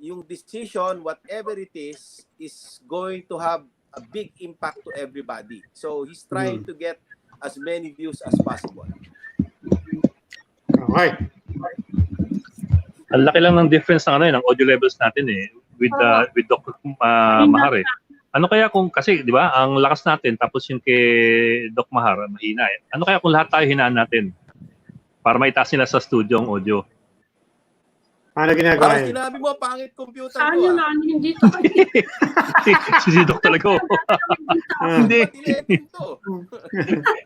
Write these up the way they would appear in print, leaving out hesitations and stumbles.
yung decision, whatever it is going to have a big impact to everybody. So he's trying to get as many views as possible. Okay. Ang laki lang ng difference ng ng audio levels natin with Dr. Mahar eh. Ano kaya kung kasi 'di ba, ang lakas natin tapos yung kay Doc Mahar mahina eh. Ano kaya kung lahat tayo hinaan natin para maitaas nila sa studio ang audio? Paano ginagawa Parang yun? sinabi mo, pangit computer Saan ko. yun hindi to? si Doc talaga. Hindi.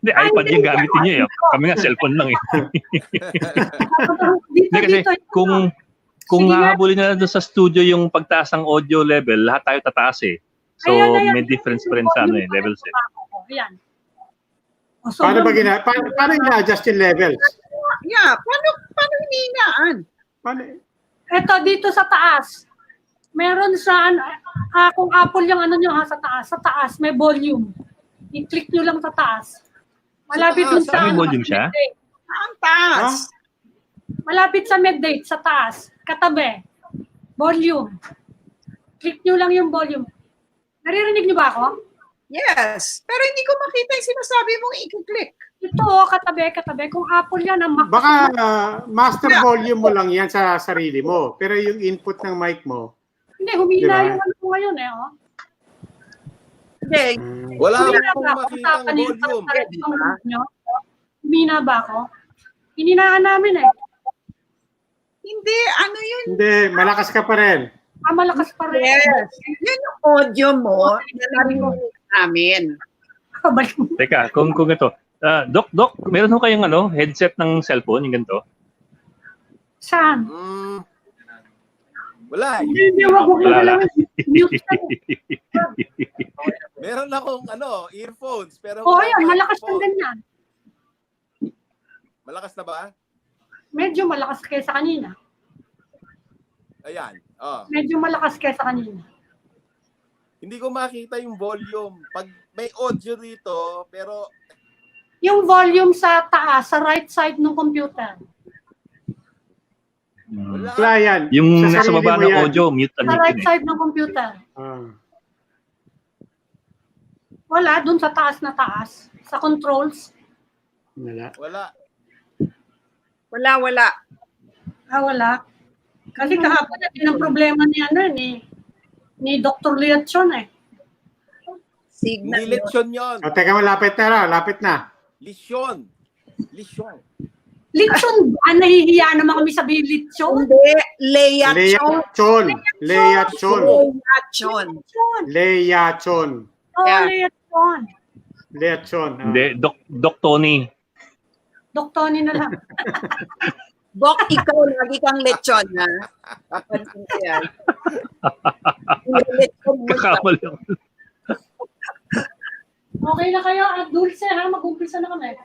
Hindi, iPad yung gamitin niya eh. Kami nga cellphone lang eh. Hindi kasi kung hahabulin nila doon sa studio yung pagtaas ng audio level, lahat tayo tataas eh. So may difference pa rin sa levels eh. Ayan. Paano ina-adjust yung levels? Yeah, paano hinihingaan? Ito dito sa taas. Meron sa kung Apple yung nyo sa taas may volume. I-click nyo lang sa taas. Malapit dun sa may volume siya? Ang taas. Malapit sa mid-date sa taas. Katabi. Volume. Click nyo lang yung volume. Naririnig nyo ba ako? Yes. Pero hindi ko makita yung sinasabi mong i-click. Ito, katabi. Kung Apple yan, ang Baka master volume mo lang yan sa sarili mo. Pero yung input ng mic mo. Hindi, humina Diba? yung ano ko ngayon eh. Oh. Hindi. Wala Humina akong ba ako? makitang volume. volume. Humina ba ako? Hininaan namin eh. Hindi. Ano yun? Hindi, malakas ka pa rin. Malakas pa rin. Yes. Yan yung audio mo na narinig namin. Teka, kung ito. Doc, meron ho kayong headset ng cellphone, yung ganito? Saan? Wala. Hindi, wag mo Wala. Meron akong earphones pero Ayan, malakas ng ganyan. Malakas na ba? Medyo malakas kaysa kanina. Ayan. Medyo malakas kaysa kanina. Hindi ko makita yung volume. Pag may audio dito, pero Yung volume sa taas, sa right side ng computer. Wala yan. Yung Sa nasa sarili baba mo ng yan. audio, mute Sa and right side ng computer. Wala, dun sa taas na taas. Sa controls. wala. Wala. Wala. Kasi kahapon, yun ang problema ni Dr. Liatson eh. Signal. Hindi lechon yun. Teka, malapit na. Lapit na. Lisyon. Litson, nahihiya naman kami sabihin litson. Hindi. Leyachon. Leyachon. Yeah. Liatson. Leyachon. Hindi, Doc Tony. Dr. Tony na lang. Bok, ikaw, lagi kang lechon, ha? Papansin ko yan. Lechon mo siya. Kakamali ako. Okay na kayo, Dulce ha, mag-umpisa na kami.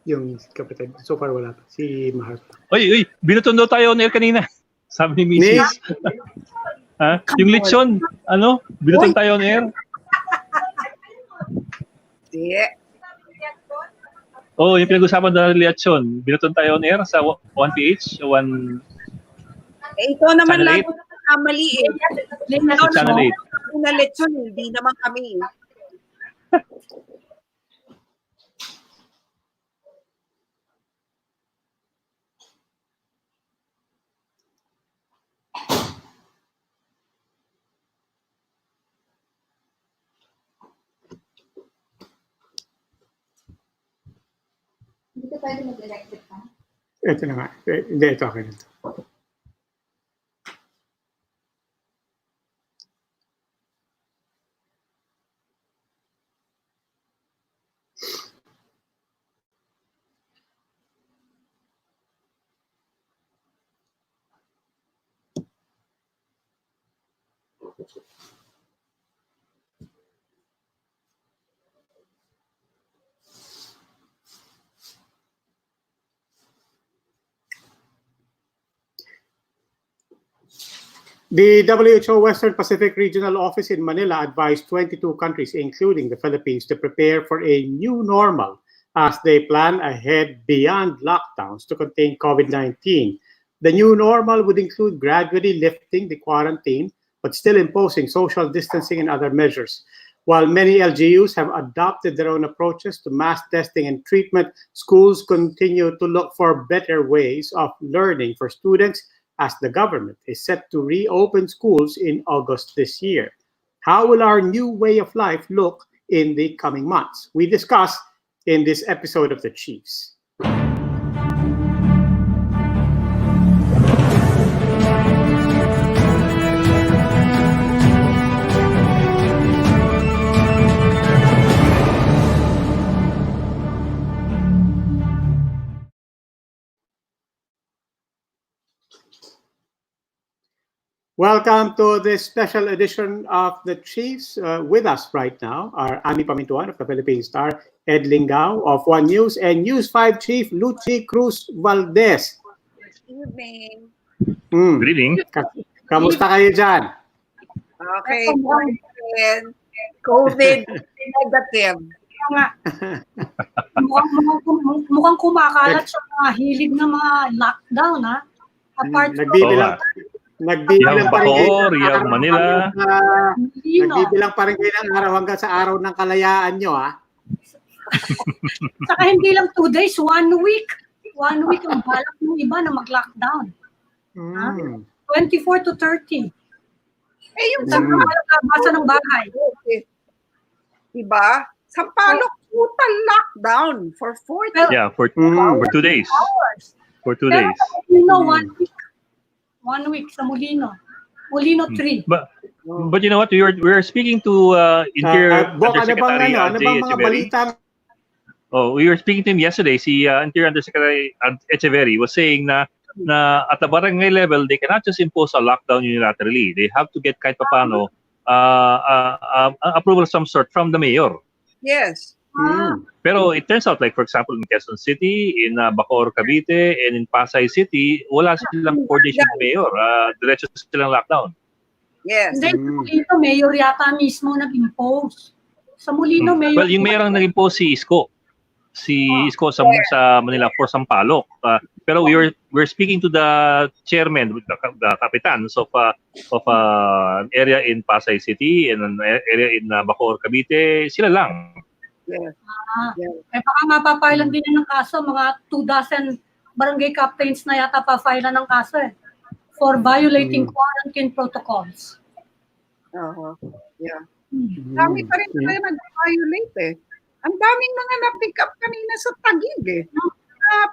Yung kapatid. So far wala pa. Si Mahar. Uy, binuton daw tayo on air kanina. Sabi ni Mrs. Ha? Yung lechon, binuton tayo on air. Hindi. Yung pinag-usapan na lechon, binuton tayo on air sa 1PH, Ito naman Channel lang kamali eh. Channel 8. Na lechon, hindi naman kami. Hindi ka pwede mag-electric pa? Ito na nga. Hindi, ito akin. The WHO Western Pacific Regional Office in Manila advised 22 countries, including the Philippines, to prepare for a new normal as they plan ahead beyond lockdowns to contain COVID-19. The new normal would include gradually lifting the quarantine, but still imposing social distancing and other measures. While many LGUs have adopted their own approaches to mass testing and treatment, schools continue to look for better ways of learning for students as the government is set to reopen schools in August this year. How will our new way of life look in the coming months? We discuss in this episode of The Chiefs. Welcome to this special edition of The Chiefs. With us right now are Ami Pamintuan of the Philippine Star, Ed Lingao of One News, and News 5 Chief Lucy Cruz Valdez. Evening. Good evening. Kamusta kayo dyan? Okay. COVID negative. Mukhang kumakalat sa mga hilig na mga lockdown, ha? Apart Nagbibilang pa rin Bacoor, Manila. Nagbibilang pa rin kayo ng araw hanggang sa araw ng kalayaan nyo, ha? Saka hindi lang 2 days, 1 week. 1 week ang balak ng iba na mag-lockdown. 24 to 30. Eh, yung Basa ng bahay. Diba? Sampalok, total lockdown for 40 Yeah, for 2 days. hours. For 2 Pero days. you know, 1 week. 1 week sa Molino. Molino 3. But you know what? We were speaking to Interior Bok, ano Undersecretary bang Jay mga Echeverry. balita? Oh, we were speaking to him yesterday. Si Interior Undersecretary Echeverry was saying na at the barangay level, they cannot just impose a lockdown unilaterally. They have to get kahit paano approval of some sort from the mayor. Yes. Pero it turns out, like for example, in Quezon City, in Bacoor, Cavite, and in Pasay City, wala silang coordination ng mayor. Diretso silang lockdown. Yes. Hindi, sa Molino, mayor yata mismo nag-impose. Sa Molino, mayor. Well, yung mayor ang nag-impose si Isko. Si Isko sa Manila for Sampaloc. Pero we're speaking to the chairman, the kapitans of area in Pasay City and an area in Bacoor, Cavite. Sila lang. Yes. Eh baka mapapailan din ng kaso, mga 2 dozen barangay captains na yata pa-file ng kaso for violating quarantine protocols. Yeah. Dami pa rin tayo nag-violate eh. Ang daming mga na-pick up kanina sa Taguig eh.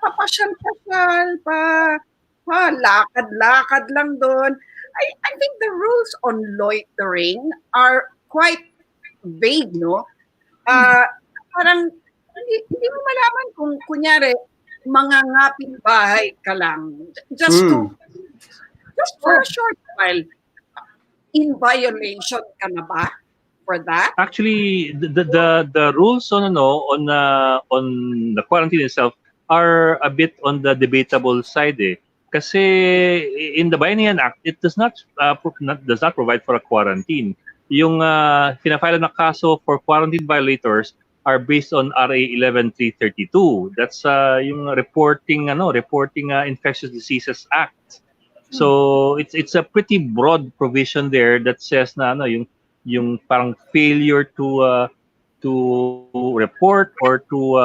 Papasyal-pasyal, lakad-lakad lang doon. I think the rules on loitering are quite vague, no? Parang hindi mo malaman kung kunyari mga ngaping bahay ka lang just for a short while, in violation ka na ba for that? Actually, the rules on the quarantine itself are a bit on the debatable side eh. Kasi in the Bayanihan Act, it does not provide for a quarantine. Yung pinafile na kaso for quarantine violators are based on RA 11332. That's yung reporting infectious diseases act. So it's a pretty broad provision there that says na yung parang failure to report or to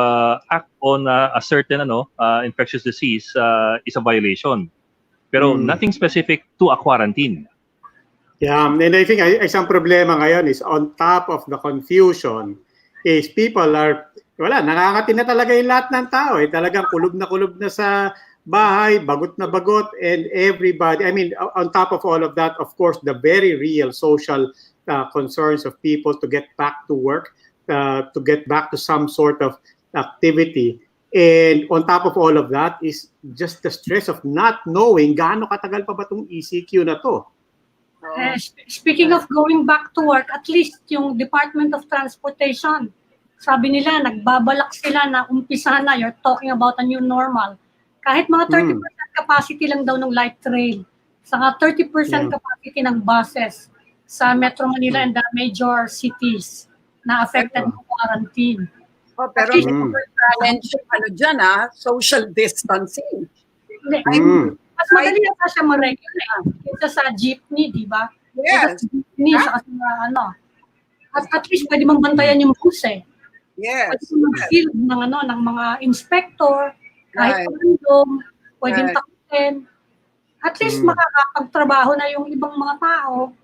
act on a certain infectious disease is a violation. Pero nothing specific to a quarantine. Yeah, and I think isang problema ngayon is on top of the confusion is people are, nakangati na talaga yung lahat ng tao eh. Talagang kulog na sa bahay, bagot na bagot, and everybody, I mean, on top of all of that, of course, the very real social concerns of people to get back to work, to get back to some sort of activity. And on top of all of that is just the stress of not knowing gaano katagal pa ba itong ECQ na to. Speaking of going back to work, at least yung Department of Transportation, sabi nila, nagbabalak sila na umpisa na, you're talking about a new normal. Kahit mga 30% capacity lang daw ng light rail, saka 30% capacity ng buses sa Metro Manila and the major cities na affected ng quarantine. Pero challenge dyan social distancing. Mas madali na siya ma-regulate kaysa sa jeepney, di ba? Yes. Kaysa sa jeepney, saka sa ano. At least pwede mong bantayan yung bus eh. Yes. Pwede mong mag-field ng mga inspector, kahit Right. random, pwedeng Right. takutin. At least makakapagtrabaho na yung ibang mga tao.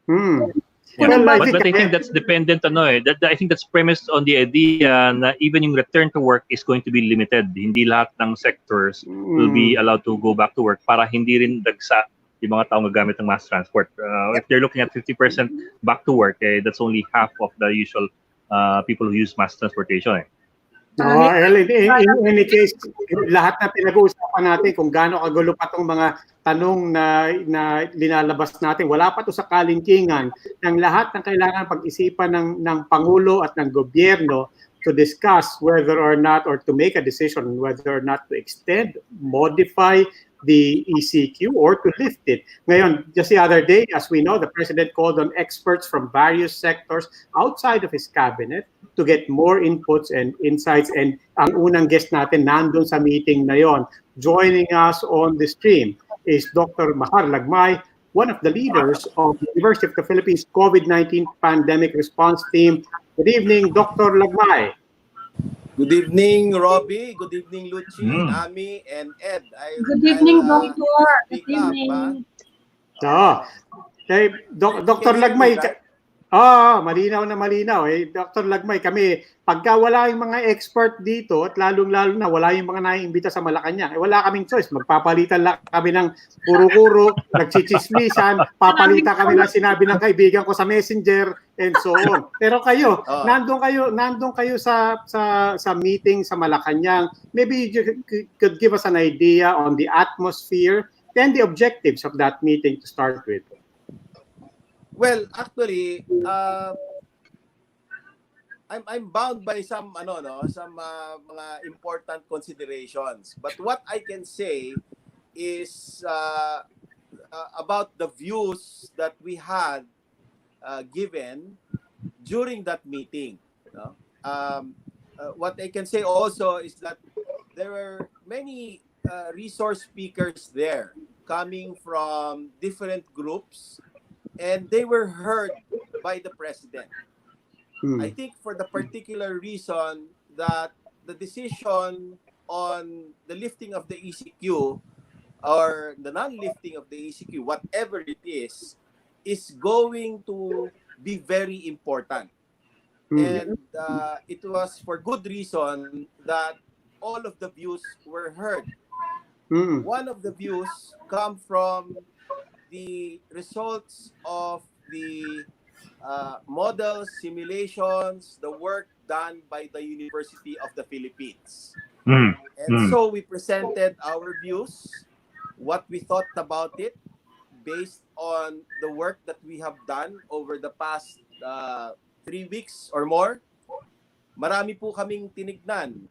Yeah. Well, I But I think think that's dependent I think that's premised on the idea na even yung return to work is going to be limited. Hindi lahat ng sectors will be allowed to go back to work para hindi rin dagsa yung mga taong gagamit ng mass transport. If they're looking at 50% back to work, that's only half of the usual people who use mass transportation. No, well, in any case, lahat na pinag-uusapan natin kung gaano kagulo pa itong mga tanong na linalabas natin. Wala pa to sa kalingkingan ng lahat ng kailangan pag-isipan ng Pangulo at ng gobyerno to discuss whether or not or to make a decision whether or not to extend, modify the ECQ or to lift it. Ngayon, just the other day, as we know, the President called on experts from various sectors outside of his cabinet to get more inputs and insights. And ang unang guest natin nandun sa meeting na yon. Joining us on the stream is Dr. Mahar Lagmay, one of the leaders of the University of the Philippines COVID-19 Pandemic Response Team. Good evening, Dr. Lagmay. Good evening, Robbie. Good evening, Luchi, Ami, and Ed. Good evening, Doctor. Good evening. Dr. Lagmay, malinaw na malinaw. Dr. Lagmay, kami, pagka wala yung mga expert dito at lalong-lalo na wala yung mga naiimbita sa Malacanang, wala kaming choice. Magpapalitan lang kami ng kuro-kuro, nagchichismisan, papalitan kami ng sinabi ng kaibigan ko sa messenger, and so on. Pero kayo, nandun kayo sa meeting sa Malacanang. Maybe you could give us an idea on the atmosphere and the objectives of that meeting to start with. Well, actually, I'm bound by some mga important considerations. But what I can say is about the views that we had given during that meeting. What I can say also is that there were many resource speakers there coming from different groups, and they were heard by the president. I think for the particular reason that the decision on the lifting of the ECQ or the non-lifting of the ECQ, whatever it is going to be very important. And it was for good reason that all of the views were heard. One of the views come from the results of the models, simulations, the work done by the University of the Philippines. And so we presented our views, what we thought about it, based on the work that we have done over the past 3 weeks or more. Marami po kaming tinignan.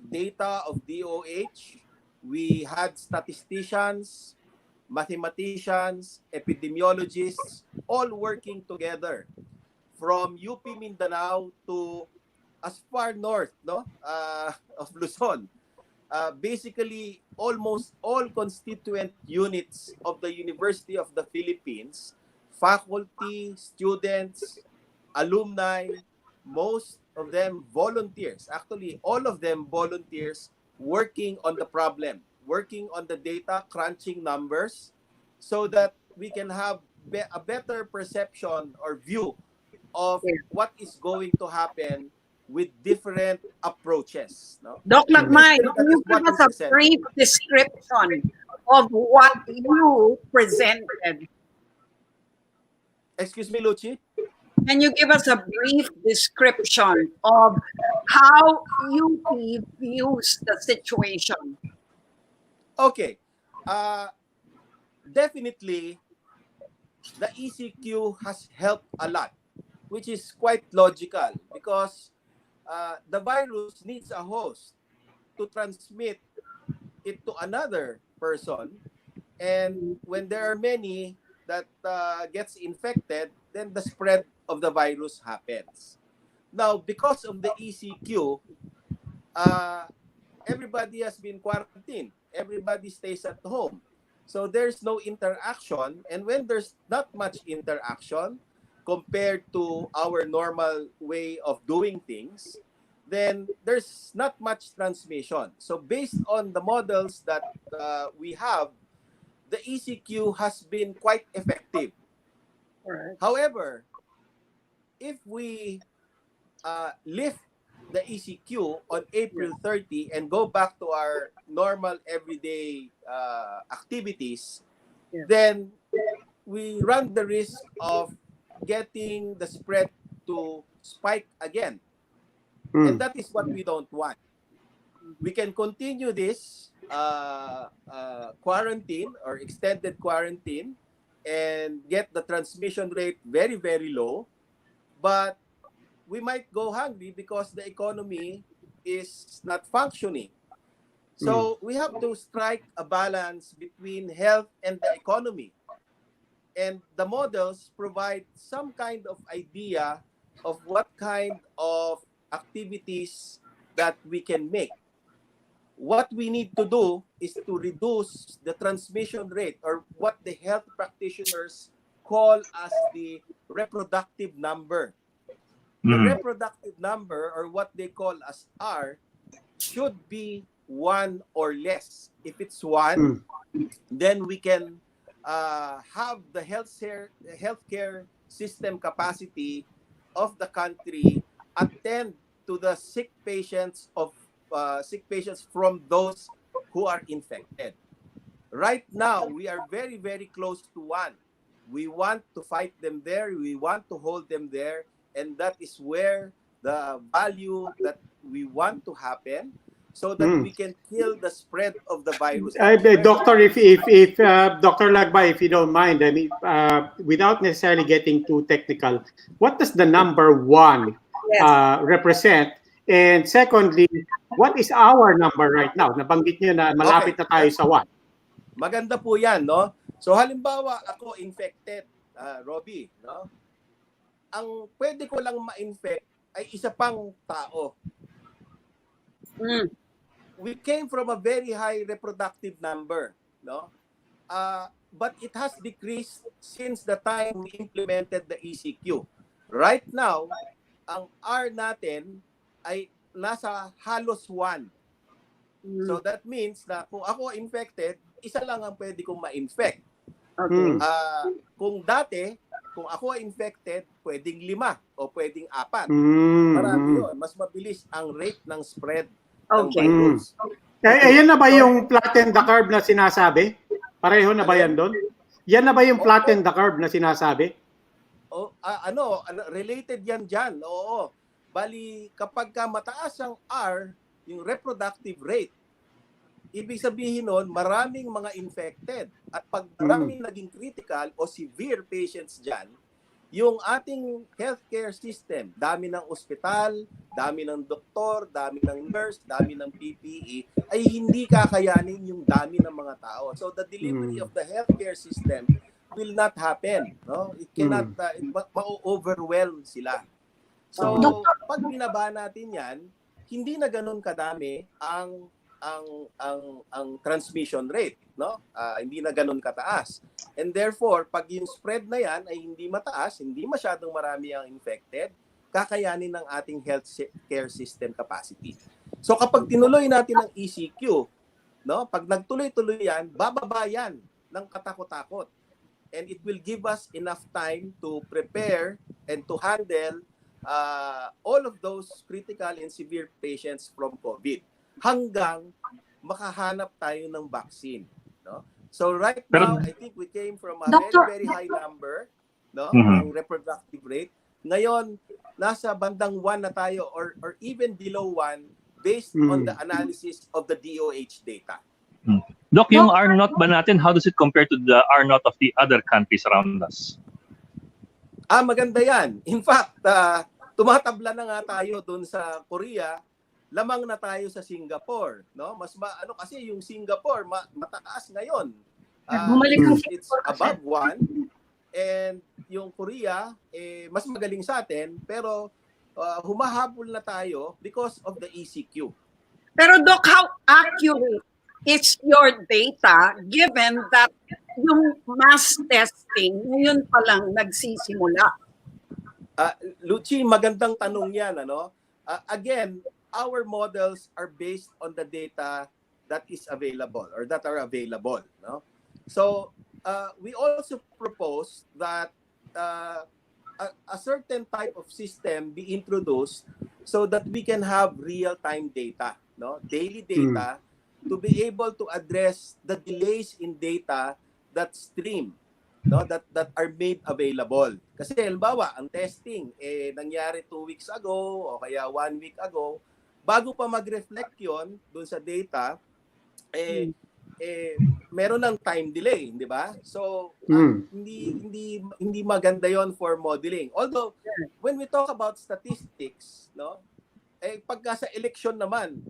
Data of DOH, we had statisticians, mathematicians, epidemiologists, all working together from UP Mindanao to as far north of Luzon. Basically, almost all constituent units of the University of the Philippines, faculty, students, alumni, most of them volunteers. Actually, all of them volunteers working on the problem, working on the data, crunching numbers, so that we can have a better perception or view of what is going to happen with different approaches. Doc Lagmay, can you give us a brief description of what you presented? Excuse me, Luchi? Can you give us a brief description of how UP views the situation? Okay. Definitely, the ECQ has helped a lot, which is quite logical because the virus needs a host to transmit it to another person. And when there are many that gets infected, then the spread of the virus happens. Now, because of the ECQ, everybody has been quarantined. Everybody stays at home. So there's no interaction, and when there's not much interaction compared to our normal way of doing things, then there's not much transmission. So based on the models that we have, the ECQ has been quite effective. Alright. However, if we lift the ECQ on April 30 and go back to our normal everyday activities, Yeah. then we run the risk of getting the spread to spike again. And that is what we don't want. We can continue this quarantine or extended quarantine and get the transmission rate very, very low. But we might go hungry because the economy is not functioning. So we have to strike a balance between health and the economy. And the models provide some kind of idea of what kind of activities that we can make. What we need to do is to reduce the transmission rate, or what the health practitioners call as the reproductive number. The reproductive number, or what they call as R, should be 1 or less. If it's 1, then we can have the healthcare system capacity of the country attend to the sick patients from those who are infected. Right now, we are very, very close to 1. We want to fight them there. We want to hold them there. And that is where the value that we want to happen, so that we can kill the spread of the virus. Doctor, if Dr. Lagba, if you don't mind, I mean, without necessarily getting too technical, what does the number 1 represent? And secondly, what is our number right now? Nabanggit niyo na malapit na tayo sa 1. Maganda po yan, no? So halimbawa, ako infected, Robbie, no? Ang pwede ko lang ma-infect ay isa pang tao. We came from a very high reproductive number, no? But it has decreased since the time we implemented the ECQ. Right now, ang R natin ay nasa halos 1. So that means na kung ako infected, isa lang ang pwede kong ma-infect. Okay. Kung dati, kung ako infected, pwedeng 5 o pwedeng 4. Marami yun. Mas mabilis ang rate ng spread ng Okay. virus. Ayan na ba yung flatten the curve na sinasabi? Pareho na ba yan doon? Yan na ba yung flatten the curve na sinasabi? Related yan dyan. Oo. Bali, kapag ka mataas ang R, yung reproductive rate, ibig sabihin nun, maraming mga infected. At pag maraming naging critical o severe patients dyan, yung ating healthcare system, dami ng ospital, dami ng doktor, dami ng nurse, dami ng PPE, ay hindi kakayanin yung dami ng mga tao. So the delivery of the healthcare system will not happen. No? It cannot, ma-overwhelm sila. So pag binaba natin yan, hindi na ganun kadami ang transmission rate, no? Hindi na ganun kataas. And therefore, pag yung spread na yan ay hindi mataas, hindi masyadong marami ang infected, kakayanin ng ating healthcare system capacity. So kapag tinuloy natin ang ECQ, no? Pag nagtuloy-tuloy yan, bababa yan ng katakot-takot. And it will give us enough time to prepare and to handle all of those critical and severe patients from COVID, hanggang makahanap tayo ng vaccine, no? So right now, I think we came from a very high number, no? Ang reproductive rate. Ngayon, nasa bandang 1 na tayo, or even below 1, based on the analysis of the DOH data. Doc, yung R0 ba natin, how does it compare to the R0 of the other countries around us? Maganda yan. In fact, tumatabla na nga tayo dun sa Korea, lamang na tayo sa Singapore, no? Kasi yung Singapore mataas ngayon. It's above 1, and yung Korea mas magaling sa atin, pero humahabol na tayo because of the ECQ. Pero Doc, how accurate is your data given that yung mass testing ngayon pa lang nagsisimula? Lucy, magandang tanong yan. Again, our models are based on the data that is available or that are available. No? So, we also propose that a certain type of system be introduced so that we can have real-time data, no? Daily data, to be able to address the delays in data that stream, no, that are made available. Kasi halimbawa, ang testing nangyari 2 weeks ago o kaya 1 week ago, bago pa mag-reflect 'yon doon sa data, meron ng time delay, di ba? So hindi maganda 'yon for modeling. Although when we talk about statistics, no, pagka sa election naman,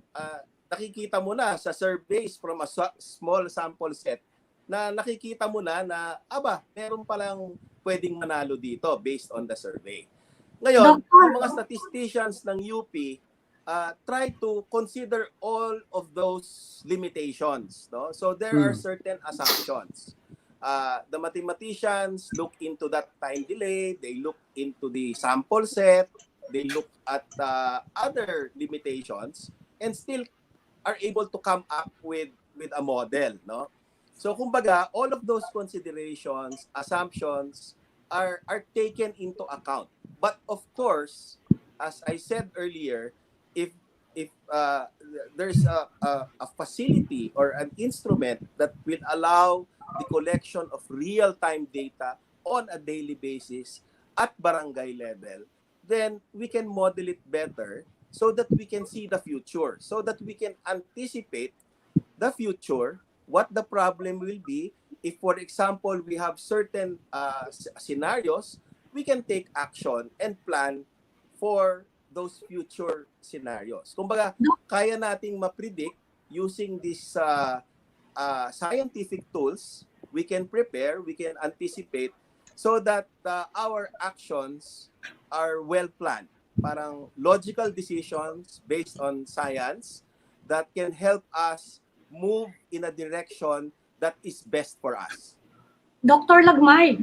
nakikita mo na sa surveys from a small sample set na nakikita mo na meron palang pwedeng manalo dito based on the survey. Ngayon, yung mga statisticians ng UP try to consider all of those limitations. No? So there are certain assumptions. The mathematicians look into that time delay, they look into the sample set, they look at other limitations, and still are able to come up with a model, no? So kumbaga, all of those considerations, assumptions are taken into account. But of course, as I said earlier, if there's a facility or an instrument that will allow the collection of real-time data on a daily basis at barangay level, then we can model it better so that we can see the future, so that we can anticipate the future, what the problem will be. If, for example, we have certain scenarios, we can take action and plan for those future scenarios. Kumbaga, kaya nating ma-predict using these scientific tools. We can prepare, we can anticipate so that our actions are well planned. Parang logical decisions based on science that can help us move in a direction that is best for us. Dr. Lagmay,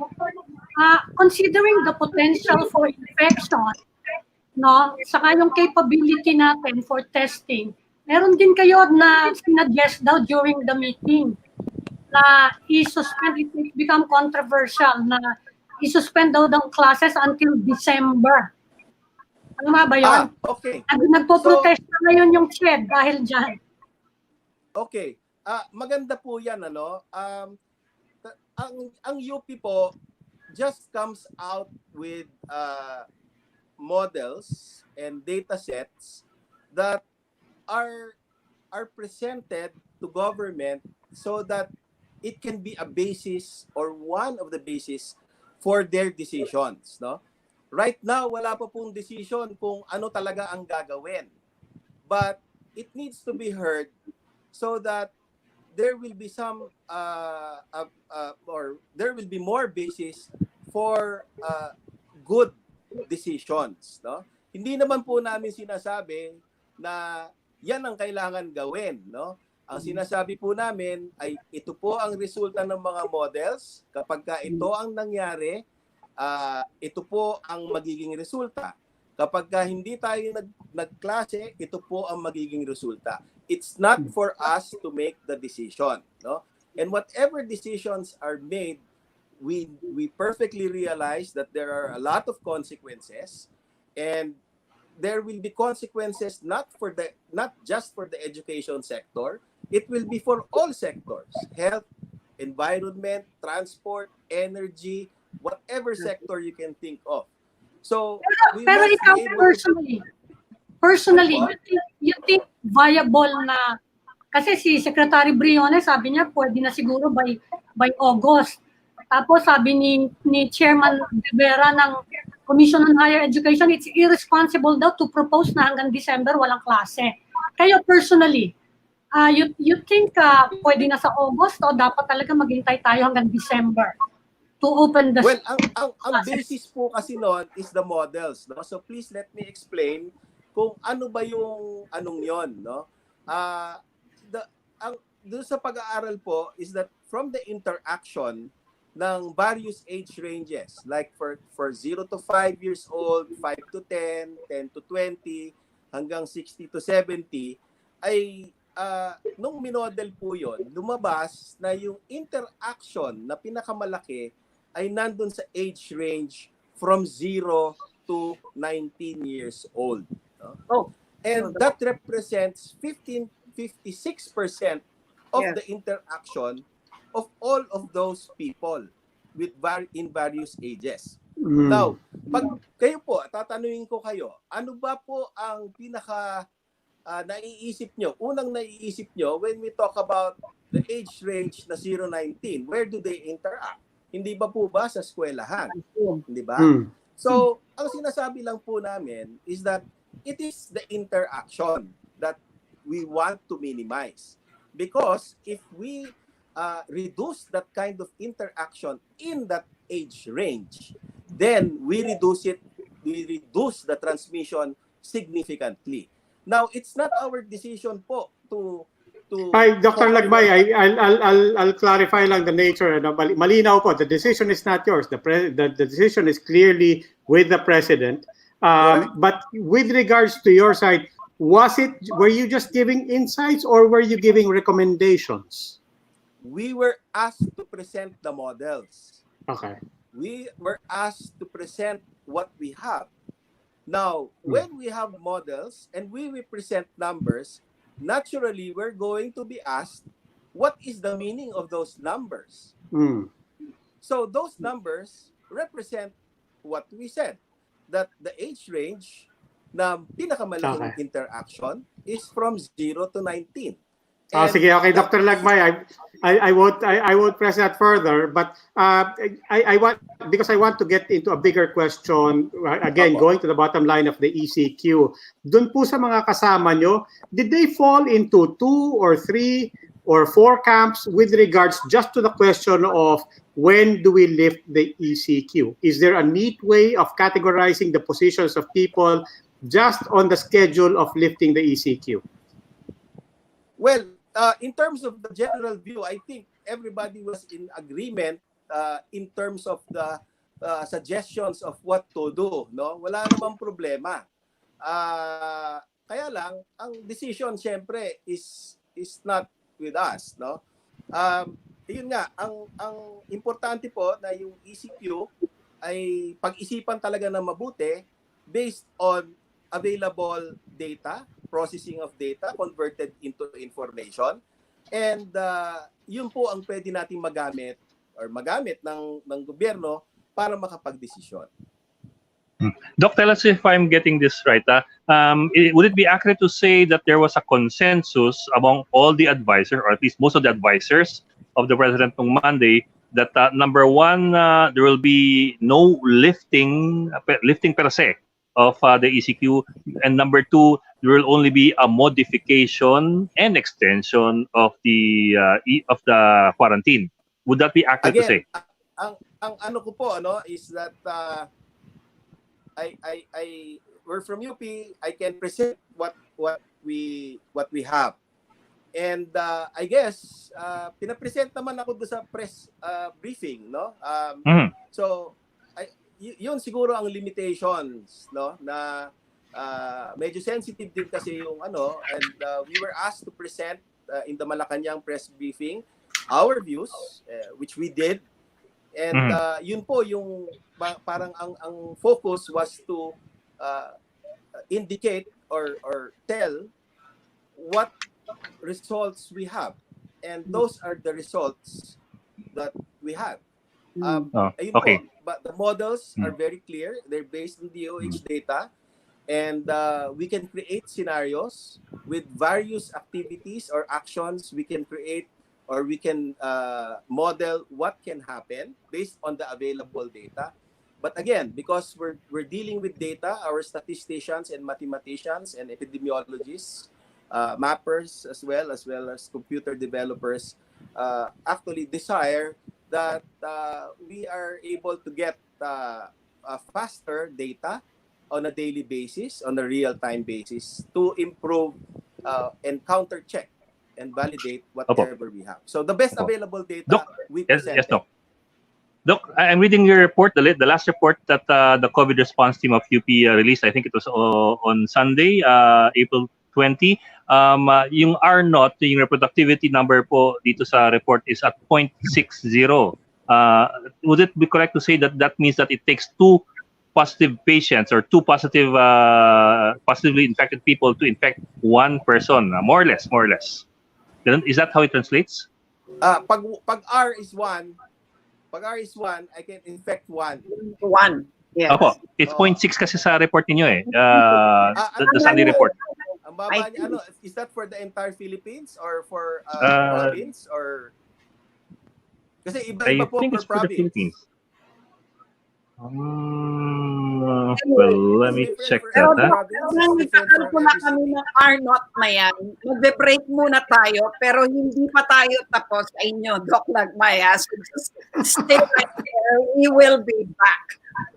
considering the potential for infection, no, saka yung capability natin for testing, meron din kayo na sinuggest daw during the meeting na i-suspend, it become controversial, na i-suspend daw ng classes until December. Ano ba yun? Okay. Nagpo-protesta ngayon yung CHED dahil dyan. Okay. Maganda po yan, ang UP po just comes out with models and data sets that are presented to government so that it can be a basis or one of the basis for their decisions, no? Right now, wala pa pong decision kung ano talaga ang gagawin. But it needs to be heard so that there will be some or there will be more basis for good decisions, no? Hindi naman po namin sinasabi na yan ang kailangan gawin, no? Ang sinasabi po namin ay ito po ang resulta ng mga models. Kapag ito ang nangyari, ito po ang magiging resulta. Kapag hindi tayo nagklase, ito po ang magiging resulta. It's not for us to make the decision, no? And whatever decisions are made, we perfectly realize that there are a lot of consequences, and there will be consequences not just for the education sector. It will be for all sectors: health, environment, transport, energy, whatever sector you can think of. So, pero ikaw personally, you think viable na, kasi si Secretary Briones sabi niya pwede na siguro by August. Tapos sabi ni Chairman Rivera ng Commission on Higher Education, it's irresponsible daw to propose na hanggang December walang klase. Kayo personally, you think pwede na sa August o dapat talaga maghintay tayo hanggang December to open the... Well, ang basis po kasi noon is the models, no? So please let me explain kung ano ba yung anong yon, no? doon sa pag-aaral po is that from the interaction ng various age ranges, like for 0 to 5 years old, 5 to 10, 10 to 20, hanggang 60 to 70, ay nung minodel po yon, lumabas na yung interaction na pinakamalaki ay nandun sa age range from 0 to 19 years old. No? Oh. And that represents 56% of Yes. the interaction of all of those people with in various ages. Mm. Now, pag kayo po, tatanungin ko kayo, ano ba po ang pinaka naiisip nyo, unang naiisip nyo when we talk about the age range na 0-19, where do they interact? Hindi ba po ba sa eskwelahan? Hindi ba? Mm. So, ang sinasabi lang po namin is that it is the interaction that we want to minimize. Because if we reduce that kind of interaction in that age range, then we reduce the transmission significantly. Now, it's not our decision po to Dr. Lagbay, I'll clarify lang the nature. Malinaw po, the decision is not yours. The decision is clearly with the president. But with regards to your side, were you just giving insights or were you giving recommendations? We were asked to present the models. Okay. We were asked to present what we have. Now, when we have models and we present numbers, naturally, we're going to be asked, what is the meaning of those numbers? Mm. So those numbers represent what we said, that the age range na pinakamalaking interaction is from 0 to 19. Sige, okay, Dr. Lagbay, I won't press that further, but I want, because I want to get into a bigger question, again, going to the bottom line of the ECQ. Dun po sa mga kasama nyo, did they fall into 2 or 3 or 4 camps with regards just to the question of when do we lift the ECQ? Is there a neat way of categorizing the positions of people just on the schedule of lifting the ECQ? Well, in terms of the general view, I think everybody was in agreement in terms of the suggestions of what to do. No, wala namang problema. Kaya lang, ang decision syempre is not with us. No, yun nga, ang importante po na yung ECQ ay pag-isipan talaga na mabuti based on available data, processing of data converted into information, and yun po ang pwede nating magamit ng gobyerno para makapagdesisyon. Doc, tell us if I'm getting this right. Would it be accurate to say that there was a consensus among all the advisors, or at least most of the advisors of the president on Monday, that number one, there will be no lifting per se of the ECQ, and number two, there will only be a modification and extension of the quarantine. Would that be accurate to say? Ang ano ko po is that we're from UP. I can present what we have, and I guess pinapresent naman ako doon sa press briefing, no? So yun siguro ang limitations, no, na medyo sensitive din kasi yung and we were asked to present in the Malacanang press briefing our views, which we did, and yun po yung parang ang focus was to indicate or tell what results we have, and those are the results that we have. Ayun Okay. po, but the models are very clear. They're based on DOH data, and we can create scenarios with various activities or actions. We can create or we can model what can happen based on the available data. But again, because we're dealing with data, our statisticians and mathematicians and epidemiologists, mappers as well as computer developers actually desire that we are able to get faster data on a daily basis, on a real-time basis, to improve and counter-check and validate whatever we have. So the best Opo. available data Doc, we Yes, presented. yes, Doc. Doc, I'm reading your report, the last report that the COVID response team of UP released. I think it was on Sunday, April 20. Yung R0, yung reproductivity number po dito sa report is at 0.60. Would it be correct to say that that means that it takes 2 positive patients or 2 positive, positively infected people to infect 1 person, more or less? Is that how it translates? Pag R is 1, I can infect 1. One. Yes. Opo, it's Oo. 0.6 kasi sa report ninyo eh. Ano The Sunday yan? report. Ang baba niya, is that for the entire Philippines or for Uh, province or kasi I iba-iba po think per it's for the province. Philippines. Well, let me check Pero that. nang nagkakalkula kami ng R0 na yan, magbe-break muna tayo, pero hindi pa tayo tapos sa inyo, Doc Lagmaya. So just stay right there. We will be back.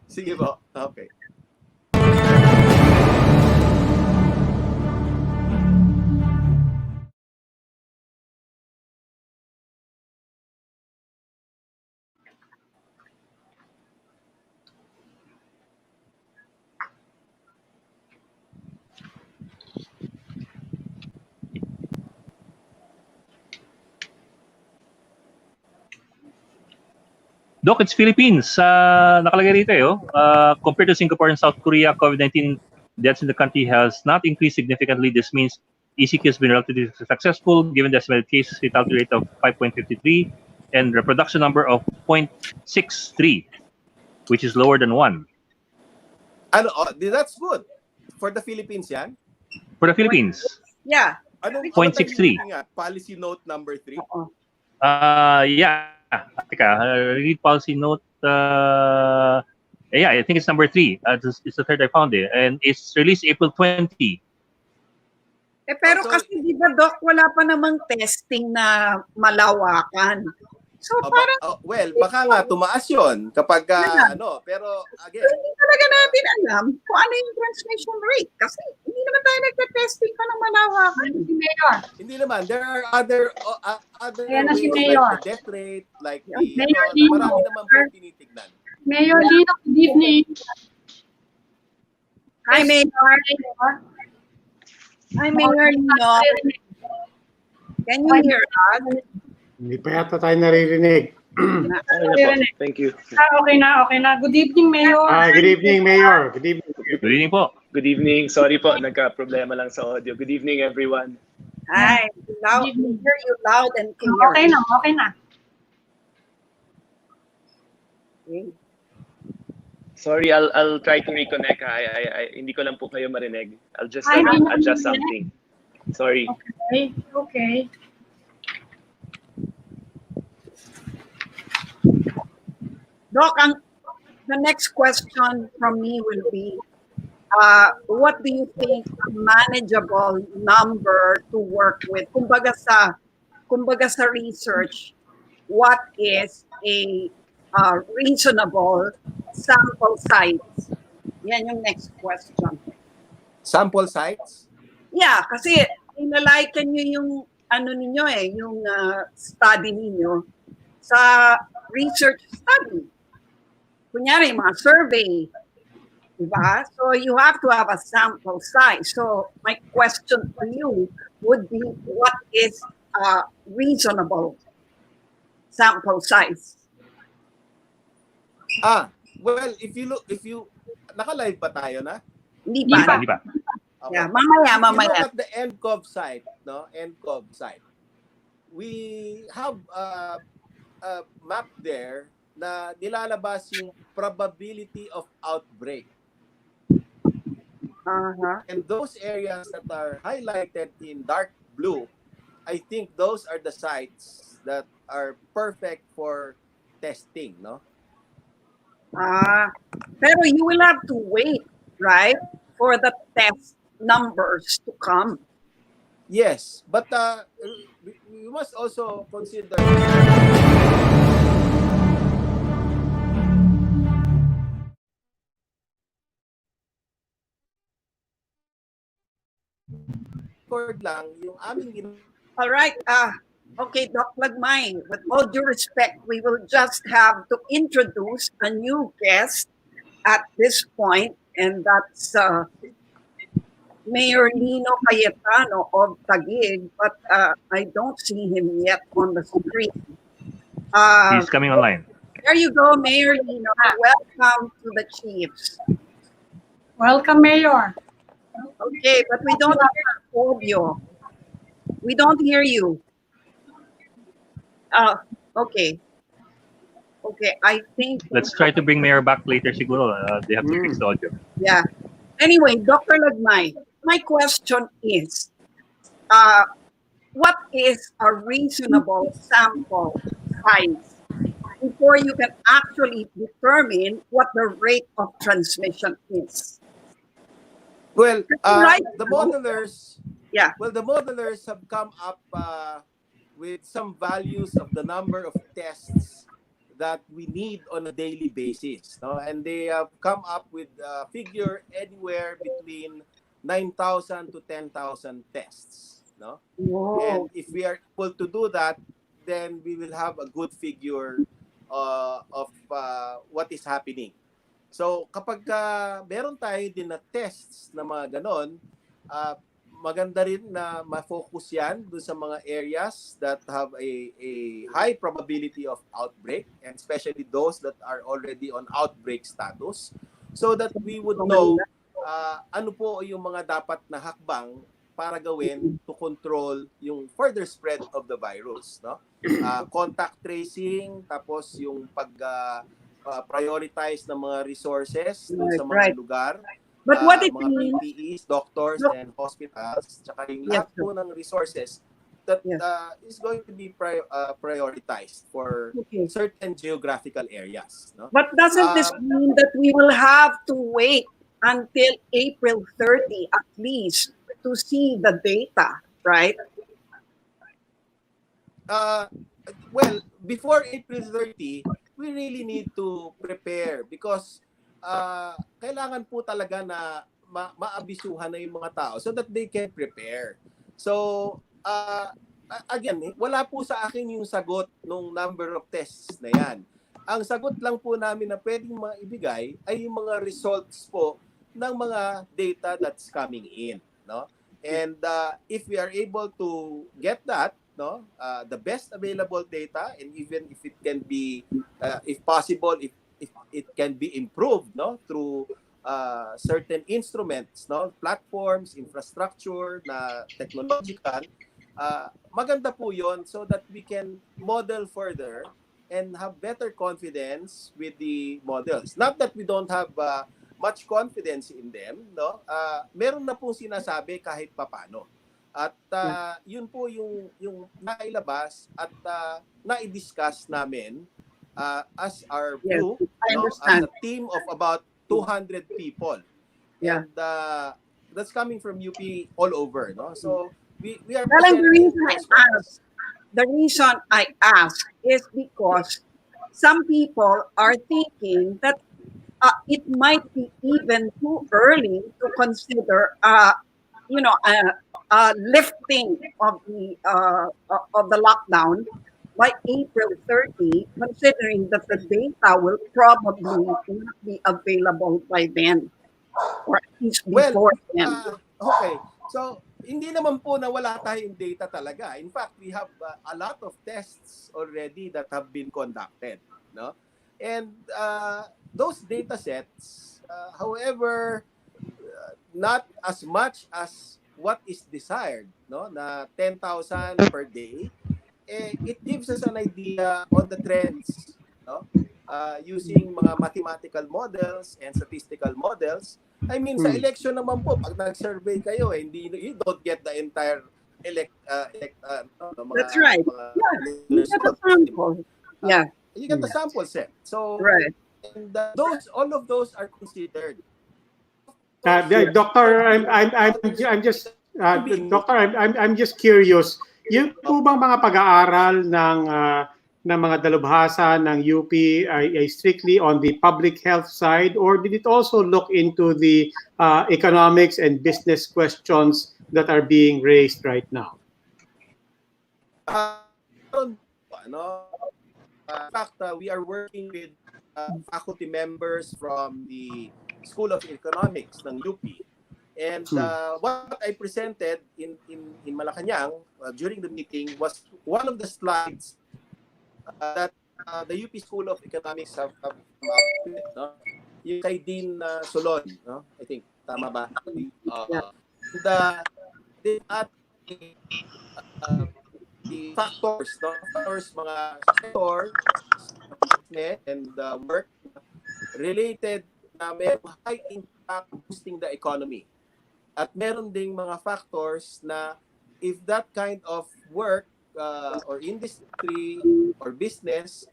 Sige po. Okay. Doc, it's Philippines. Nakalagay rito eh. Compared to Singapore and South Korea, COVID-19 deaths in the country has not increased significantly. This means ECQ has been relatively successful given the estimated case fatality rate of 5.53 and reproduction number of 0.63, which is lower than 1. That's good. For the Philippines yan? For the Philippines, Yeah. Anong 0.63. Policy note number 3? yeah. Teka, read policy note. Yeah, I think it's number 3. It's the third I found it. And it's released April 20. Pero So- kasi di ba, Doc, wala pa namang testing na malawakan. So parang Baka nga tumaas yun kapag pero again, hindi talaga natin alam kung ano yung transmission rate kasi hindi naman tayo nagte-testing pa ng malawakan. Si Mayor. hindi naman. There are other Ayan na si ways Mayor. like the death rate, like the Mayor Lino. marami naman po tinitignan. Mayor Lino, good evening. Hi, Mayor. Hi, Mayor Lino. Can you hear us? Hindi pa yata tayo naririnig. Thank you. Okay na. Good evening, Mayor. Good evening, Mayor. Good evening. Good evening po. Good evening. Sorry po, nagka-problema lang sa audio. Good evening, everyone. Hi. Loud, we hear you loud and clear. Okay na. Okay. Sorry, I'll try to reconnect. I hindi ko lang po kayo marinig. I'll just Ay, hindi mo adjust marinig. something. Sorry. Okay. Doc, the next question from me will be, what do you think a manageable number to work with? Kumbaga sa research, what is a reasonable sample size? Yan yung next question. Sample sites? Yeah, kasi inaliken nyo yung ninyo yung study ninyo sa research study. Kunyari, mga survey. Diba? So you have to have a sample size. So my question to you would be, what is a reasonable sample size? Well, if you naka-live pa tayo na? Hindi Hindi ba? pa. Okay. Yeah, mamaya. If you look at the NCOV site, NCOV site, we have a map there na nilalabas yung probability of outbreak. And those areas that are highlighted in dark blue, I think those are the sites that are perfect for testing, no? Pero you will have to wait, right, for the test numbers to come. Yes, but we must also consider lang yung aming All right. Okay, Doc Lagmay, with all due respect, we will just have to introduce a new guest at this point, and that's Mayor Nino Cayetano of Taguig, but I don't see him yet on the screen. He's coming online. There you go, Mayor Nino. Welcome to the Chiefs. Welcome, Mayor. Okay, but we don't hear audio. We don't hear you. Okay. Okay, I think... Let's try to bring Mayor back later siguro. They have to fix the audio. Yeah. Anyway, Dr. Lagmay, my question is, what is a reasonable sample size before you can actually determine what the rate of transmission is? Well, Right. the modelers, Yeah. well, the modelers have come up with some values of the number of tests that we need on a daily basis, no? And they have come up with a figure anywhere between 9,000 to 10,000 tests, no? Whoa. And if we are able to do that, then we will have a good figure of what is happening. So kapag meron tayo din na tests na mga ganon, maganda rin na ma-focus yan dun sa mga areas that have a high probability of outbreak, and especially those that are already on outbreak status, so that we would know ano po yung mga dapat na hakbang para gawin to control yung further spread of the virus, no? Contact tracing, tapos yung prioritize ng mga resources dun sa mga Right. lugar. But what it mga means, PPEs, doctors, Look. and hospitals, tsaka yung Yes, lahat po ng resources that Yes. is going to be prioritized for okay. certain geographical areas. No? But doesn't this mean that we will have to wait until April 30 at least to see the data, right? Well, before April 30, we really need to prepare because kailangan po talaga na maabisuhan na yung mga tao so that they can prepare. So, again, wala po sa akin yung sagot nung number of tests na yan. Ang sagot lang po namin na pwedeng maibigay ay yung mga results po ng mga data that's coming in, no? And if we are able to get that, no, the best available data, and even if it can be, if possible, if it can be improved, no, through certain instruments, no, platforms, infrastructure na technological, maganda po yon so that we can model further and have better confidence with the models. Not that we don't have much confidence in them, no? Meron na pong sinasabi kahit papano. At yun po yung nailabas at na-discuss namin as our Yes, group, I no, as understand. a team of about 200 people. Yeah. And that's coming from UP all over, no? So we are Well, and presenting the reason I ask is because some people are thinking that it might be even too early to consider, lifting of the lockdown by April 30, considering that the data will probably not be available by then, or at least before then. Okay. So, hindi naman po na wala tayong data talaga. In fact, we have a lot of tests already that have been conducted, no? And those data sets, however, not as much as what is desired, no, na 10,000 per day, it gives us an idea on the trends, no, using mga mathematical models and statistical models. I mean, sa election naman po, pag nag-survey kayo, you don't get the entire That's right. You get a sample. Yeah. You get the sample set. So, Right. and all of those are considered. Doctor, I'm just Doctor, I'm just curious. Yung po bang mga pag-aaral ng mga dalubhasa ng UP ay strictly on the public health side, or did it also look into the economics and business questions that are being raised right now? Meron po, ano, in fact, we are working with faculty members from the School of Economics ng UP. And what I presented in Malacanang during the meeting was one of the slides that the UP School of Economics have come up with, no? Yung kay Dean Solon, no? I think, tama ba? The factors, no? Factors, mga sectors, business and work related na may high impact boosting the economy. At meron ding mga factors na if that kind of work or industry or business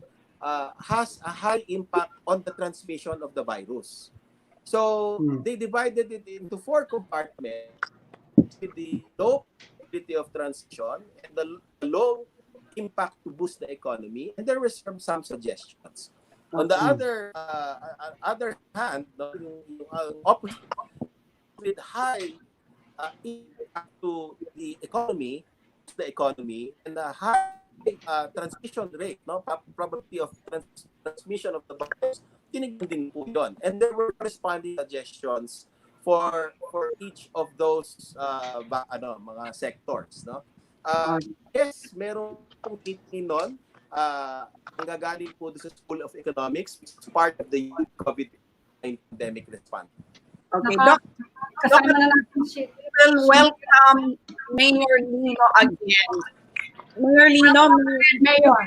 has a high impact on the transmission of the virus. So they divided it into 4 compartments with the low probability of transmission and the low impact to boost the economy, and there were some suggestions. On the other hand, yung opposite, with high impact to the economy, and a high transmission rate, no, probability of transmission of the virus, tinignan din po yun. And there were corresponding suggestions for each of those mga sectors, no. Yes, meron pong meeting nun. Ang gagaling po sa School of Economics, which is part of the COVID-19 pandemic response. Okay, Kasama na natin si Well, welcome Mayor Lino again. Mayor Lino, Mayor.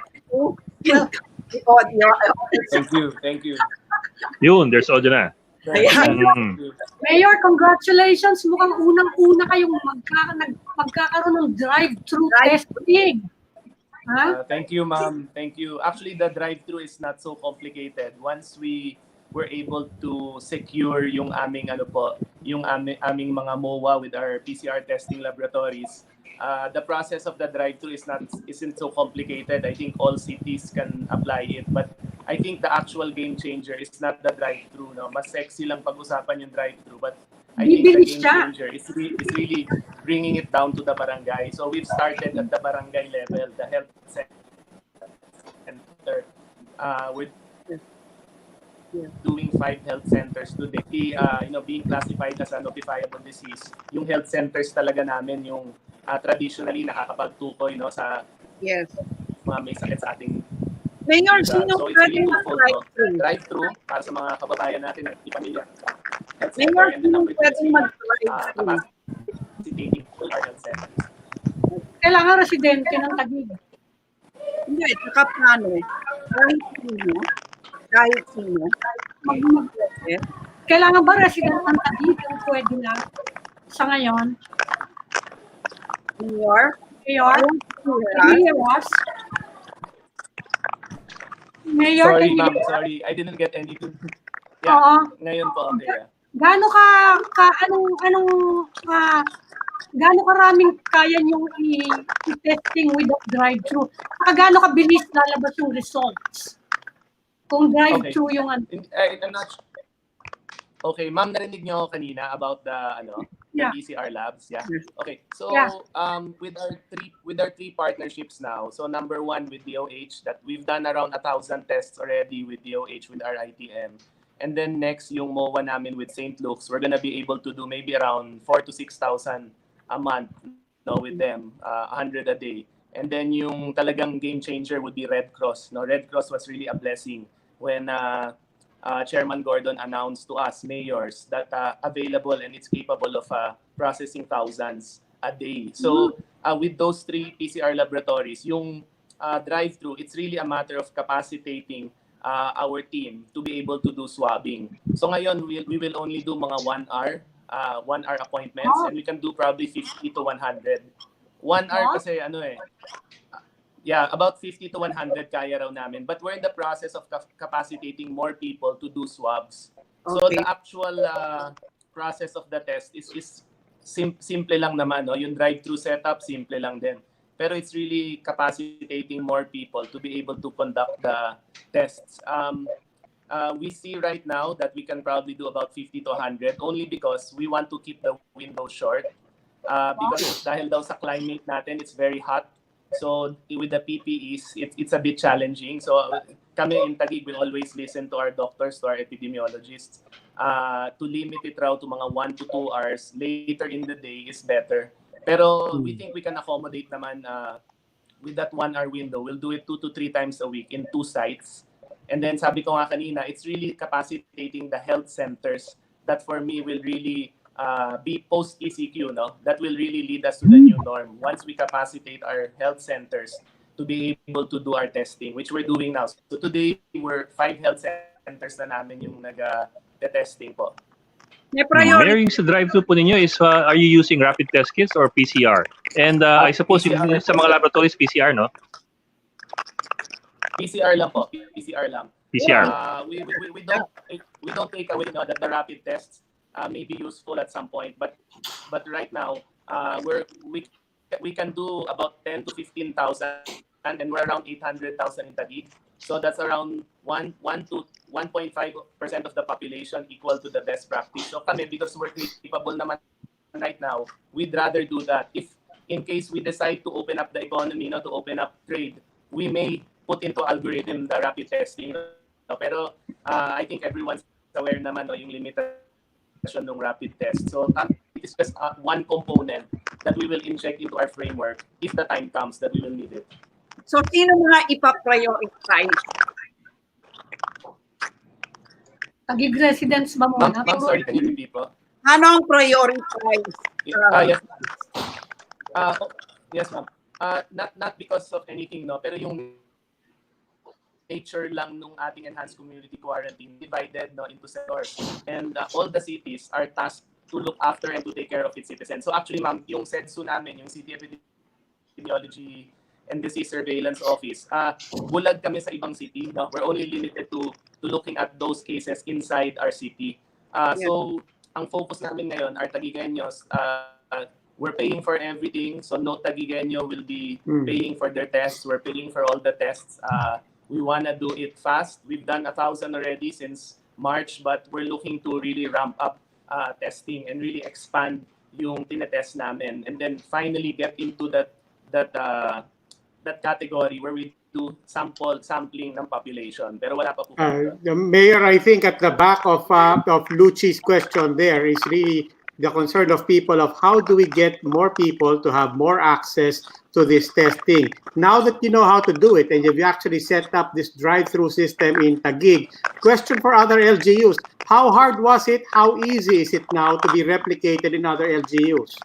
Thank you. Yun, there's audio na. Mayor, congratulations. Mukhang unang-una kayong magkakaroon ng drive-thru testing. Huh? Thank you, ma'am. Thank you. Actually, the drive-thru is not so complicated. Once we were able to secure yung aming aming mga MOA with our PCR testing laboratories, the process of the drive-thru isn't so complicated. I think all cities can apply it, but I think the actual game changer is not the drive-thru. No? Mas sexy lang pag-usapan yung drive-thru, but I think the game changer is really bringing it down to the barangay. So we've started at the barangay level, the health center, with doing 5 health centers today. Being classified as a notifiable disease, yung health centers talaga namin yung traditionally nakakapagtukoy, no, sa mga may sakit sa ating Mayor, sino so it's really pwedeng drive-thru para sa mga kababayan natin at pamilya. Mayor, sino pwedeng mag-drive-thru? Capacitating all our health centers. Kailangan residente ng Taguig. Hindi, saka paano? Kahit sino, Kailangan ba resident ng Taguig yung pwede lang sa ngayon? Mayor, Mayor, can you hear us? Mayor, Sorry, can you ma'am. hear us? Sorry, I didn't get anything. Oo. Ngayon po, okay. Gaano gaano karaming kaya niyong i-testing without drive-thru? Saka gaano kabilis lalabas yung results? Kung drive-thru yung ano. I'm not sure. Okay, ma'am, narinig niyo ako kanina about the the PCR labs, yeah. Okay. So, with our three partnerships now. So, number 1 with DOH, that we've done around 1,000 tests already with DOH with our ITM. And then next, yung MOA namin with St. Luke's, we're gonna be able to do maybe around 4,000 to 6,000 a month, no, with them, 100 a day. And then yung talagang game changer would be Red Cross. No, Red Cross was really a blessing when Chairman Gordon announced to us mayors that available and it's capable of processing thousands a day. So with those 3 PCR laboratories, yung drive-thru, it's really a matter of capacitating our team to be able to do swabbing. So ngayon, we will only do mga 1 hour appointments, and we can do probably 50 to 100. 1 hour kasi about 50 to 100 kaya raw namin. But we're in the process of capacitating more people to do swabs. So the actual process of the test is simple lang naman. No? Yung drive-thru setup, simple lang din. Pero it's really capacitating more people to be able to conduct the tests. We see right now that we can probably do about 50 to 100 only because we want to keep the window short. Because dahil daw sa climate natin, it's very hot. So with the PPEs, it's a bit challenging. So kami in Taguig will always listen to our doctors, to our epidemiologists, to limit it raw to mga 1 to 2 hours later in the day is better. Pero we think we can accommodate naman with that 1 hour window. We'll do it 2 to 3 times a week in 2 sites. And then sabi ko nga kanina, it's really capacitating the health centers that for me will really be post-ECQ, no? That will really lead us to the new norm. Once we capacitate our health centers to be able to do our testing, which we're doing now. So today, we're 5 health centers na namin yung nag-testing po. May priority. Mayor, yung sa drive-thru po ninyo is, are you using rapid test kits or PCR? And I suppose PCR. yung sa mga laboratories, PCR, no? PCR lang po. PCR lang. PCR. We don't take away that the rapid tests may be useful at some point, but right now we can do about 10 to 15,000, and we're around 800,000 in Taguig. So that's around 1 to 1.5% of the population, equal to the best practice. So kami, because we're capable naman right now, we'd rather do that. If in case we decide to open up the economy, to open up trade, we may put into algorithm the rapid testing. Pero I think everyone's aware naman yung limitation ng rapid test. So it is just one component that we will inject into our framework if the time comes that we will need it. So sino mga ipa-prioritize? Taguig residents ba muna? Ma'am, sorry, can you repeat po? Ano ang prioritize? Yes. Yes, ma'am. Not because of anything, no, pero yung nature lang nung ating enhanced community quarantine divided into sectors, and all the cities are tasked to look after and to take care of its citizens. So actually, ma'am, yung CEDSU namin, yung City Epidemiology and Disease Surveillance Office, bulag kami sa ibang city. No? We're only limited to looking at those cases inside our city. So ang focus namin ngayon, our Taguigeños, we're paying for everything. So no Taguigeño will be paying for their tests. We're paying for all the tests. We want to do it fast. We've done 1,000 already since March, but we're looking to really ramp up testing and really expand yung tinetest namin, and then finally get into that category where we do sampling ng population. Pero wala pa po. Mayor, I think at the back of Luci's question there is really the concern of people of how do we get more people to have more access to this testing. Now that you know how to do it and you've actually set up this drive-through system in Taguig, question for other LGUs, how hard was it? How easy is it now to be replicated in other LGUs?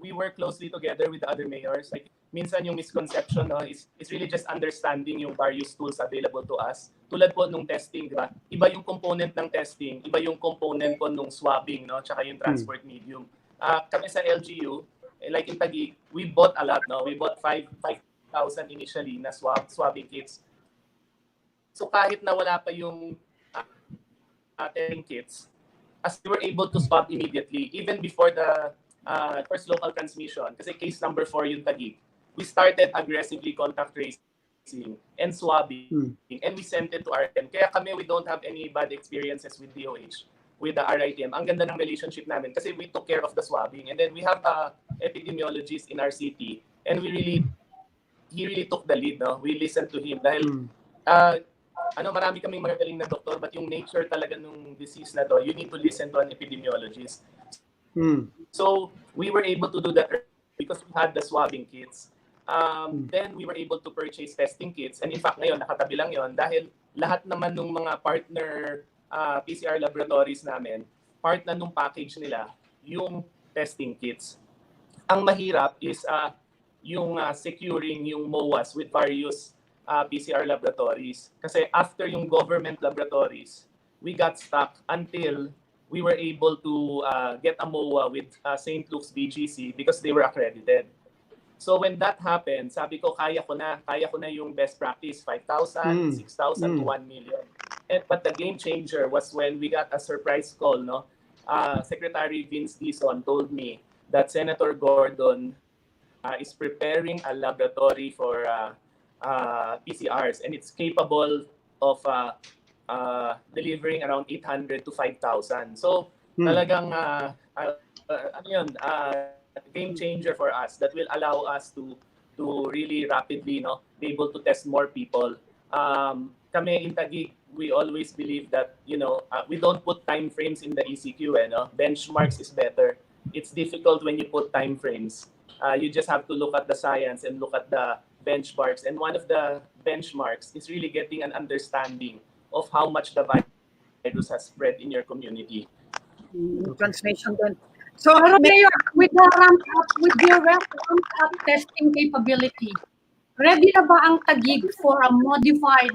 We work closely together with the other mayors. Like, minsan yung misconception is really just understanding yung various tools available to us. Tulad po nung testing, di ba? Iba yung component ng testing, iba yung component po nung swabbing, tsaka yung transport medium. Kami sa LGU, like in Taguig, we bought a lot, We bought 5,000 initially na swabbing kits. So kahit na wala pa yung testing kits, as we were able to swab immediately, even before the first local transmission, kasi case number 4 yung Taguig, we started aggressively contact tracing and swabbing, and we sent it to RITM. Kaya kami, we don't have any bad experiences with DOH, with the RITM. Ang ganda ng relationship namin kasi we took care of the swabbing, and then we have epidemiologists in our city, and he really took the lead. We listened to him dahil marami kaming magaling na doktor, but yung nature talaga ng disease na to, you need to listen to an epidemiologist. So we were able to do that because we had the swabbing kits. Then we were able to purchase testing kits, and in fact ngayon nakatabi lang yon dahil lahat naman ng mga partner PCR laboratories namin, part na nung package nila yung testing kits. Ang mahirap is yung securing yung MOAs with various PCR laboratories, kasi after yung government laboratories, we got stuck until we were able to get a MOA with St. Luke's BGC because they were accredited. So when that happened, sabi ko, kaya ko na yung best practice, 5,000, 6,000 to 1 million. But the game changer was when we got a surprise call. Secretary Vince Dizon told me that Senator Gordon is preparing a laboratory for PCRs, and it's capable of delivering around 800 to 5,000. So talagang ano yun, game changer for us that will allow us to really rapidly, no, be able to test more people. Kami in Taguig, we always believe that, we don't put time frames in the ECQ, no? Benchmarks is better. It's difficult when you put time frames. You just have to look at the science and look at the benchmarks. And one of the benchmarks is really getting an understanding of how much the virus has spread in your community. Transmission doon. So, Pero Mayor, with your ramp-up testing capability, ready na ba ang Taguig for a modified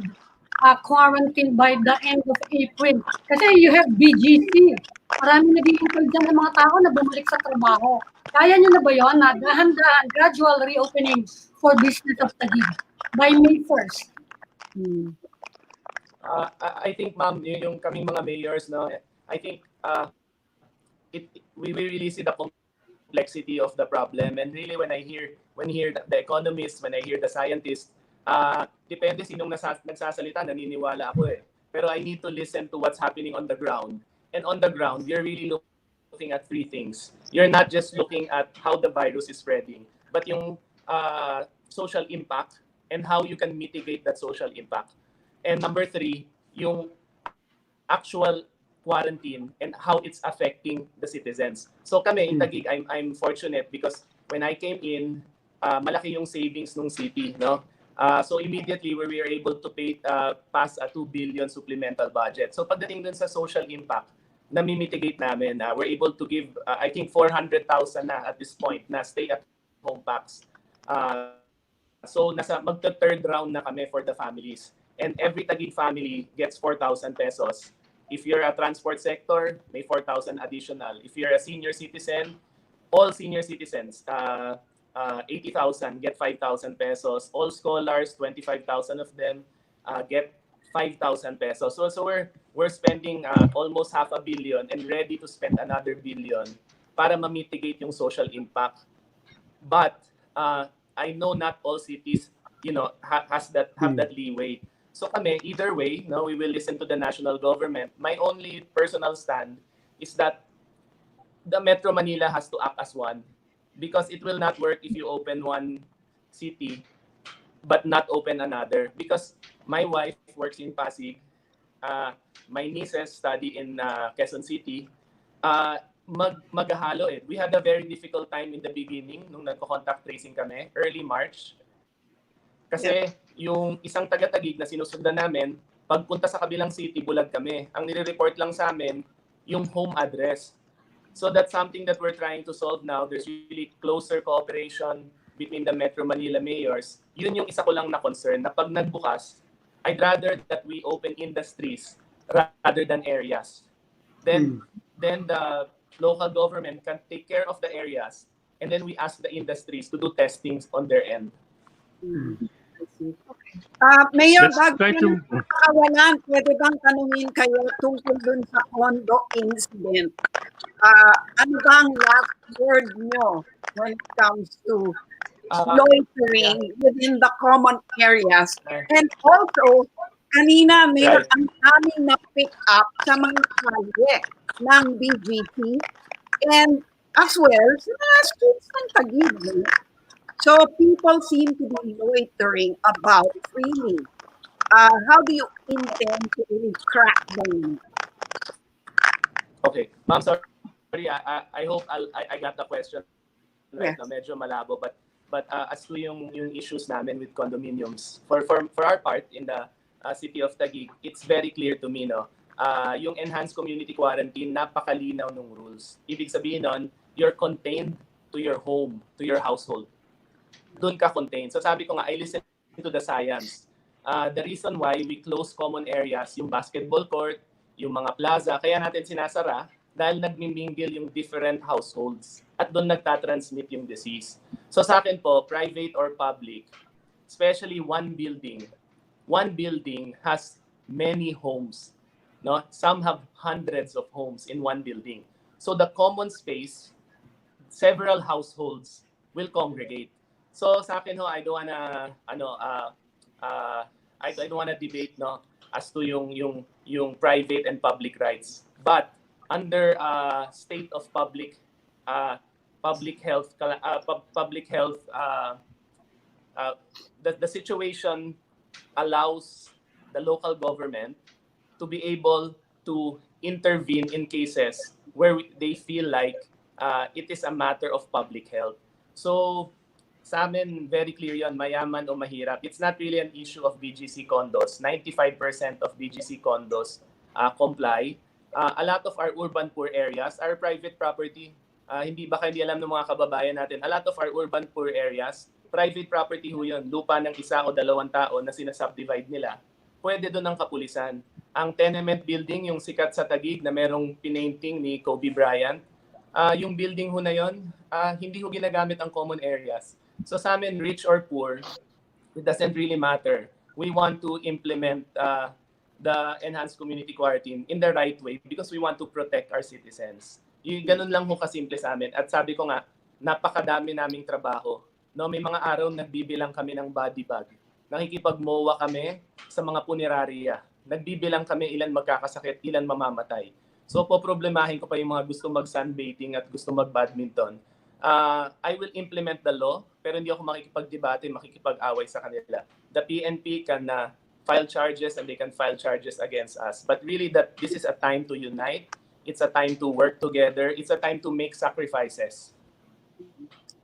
quarantine by the end of April? Kasi you have BGC. Marami nag-iintay dyan ng mga tao na bumalik sa trabaho. Kaya nyo na ba yun na dahan-dahan gradual reopening for business of Taguig by May 1st? I think, ma'am, yung kaming mga mayors, no, I think we really see the complexity of the problem. And really, when I hear the economists, when I hear the scientists, depende sinong nagsasalita, naniniwala ako eh. Pero I need to listen to what's happening on the ground. And on the ground, you're really looking at three things. You're not just looking at how the virus is spreading, but yung social impact and how you can mitigate that social impact. And number three, yung actual quarantine and how it's affecting the citizens. So kami in Taguig, I'm fortunate because when I came in, malaki yung savings ng city, no? So immediately we were able to pass a 2 billion supplemental budget. So pagdating dun sa social impact, nami-mitigate namin. We're able to give, I think 400,000 na at this point na stay-at-home packs. So magta-third round na kami for the families. And every Taguig family gets 4,000 pesos. If you're a transport sector, may 4,000 additional. If you're a senior citizen, all senior citizens, 80,000 get 5,000 pesos. All scholars, 25,000 of them get 5,000 pesos. So we're spending almost 500 million and ready to spend another billion para ma-mitigate yung social impact. But I know not all cities, have that leeway. So kami, either way, no, we will listen to the national government. My only personal stand is that the Metro Manila has to act as one because it will not work if you open one city but not open another. Because my wife works in Pasig, my nieces study in Quezon City, maghahalo eh. We had a very difficult time in the beginning nung nagko-contact tracing kami, early March. Kasi yung isang taga-Taguig na sinusundan namin, pagpunta sa kabilang city, bulag kami. Ang nire-report lang sa amin, yung home address. So that's something that we're trying to solve now. There's really closer cooperation between the Metro Manila mayors. Yun yung isa ko lang na concern, na pag nagbukas, I'd rather that we open industries rather than areas. Then the local government can take care of the areas, and then we ask the industries to do testings on their end. Mayor, Let's bago try to- kawalan, pwede bang tanungin kayo tungkol dun sa condo incident? Ano bang last word nyo when it comes to loitering within the common areas? And also, kanina Mayor, Right. ang daming na-pick up sa mga kalye ng BGT and as well sa mga streets ng Taguig. So people seem to be loitering about freely. How do you intend to really crack them? Okay, ma'am, sorry. I hope I got the question right. Yes. Na medyo malabo, but as to yung issues namin with condominiums, for our part in the city of Taguig, it's very clear to me, no. Yung enhanced community quarantine, napakalinaw ng rules. Ibig sabihin nun, you're contained to your home, to your household. Doon ka contained. So sabi ko nga, I listen to the science. The reason why we close common areas, yung basketball court, yung mga plaza, kaya natin sinasara dahil nagmimingle yung different households at doon nagtatransmit yung disease. So sa akin po, private or public, especially one building has many homes. No? Some have hundreds of homes in one building. So the common space, several households will congregate. So sa akin ho, I don't wanna debate, no, as to yung private and public rights. But under state of public public health the situation allows the local government to be able to intervene in cases where they feel like it is a matter of public health. So sa amin, very clear yun, mayaman o mahirap. It's not really an issue of BGC condos. 95% of BGC condos comply. A lot of our urban poor areas are private property. Hindi ba hindi alam ng mga kababayan natin, a lot of our urban poor areas, private property ho yun, lupa ng isa o dalawang tao na sinasubdivide nila. Pwede doon ang kapulisan. Ang tenement building, yung sikat sa Taguig na merong pinainting ni Kobe Bryant, yung building ho na yun, hindi ho ginagamit ang common areas. So sa amin, rich or poor, it doesn't really matter. We want to implement the enhanced community quarantine in the right way because we want to protect our citizens. Yung ganun lang ho kasimple sa amin. At sabi ko nga, napakadami naming trabaho. No, may mga araw nagbibilang kami ng body bag. Nakikipag-MOA kami sa mga punerarya. Nagbibilang kami ilan magkakasakit, ilan mamamatay. So poproblemahin ko pa yung mga gusto mag-sunbathing at gusto mag-badminton. I will implement the law, pero hindi ako makikipag-debate, makikipag-away sa kanila. The PNP can file charges and they can file charges against us. But really, that this is a time to unite. It's a time to work together. It's a time to make sacrifices.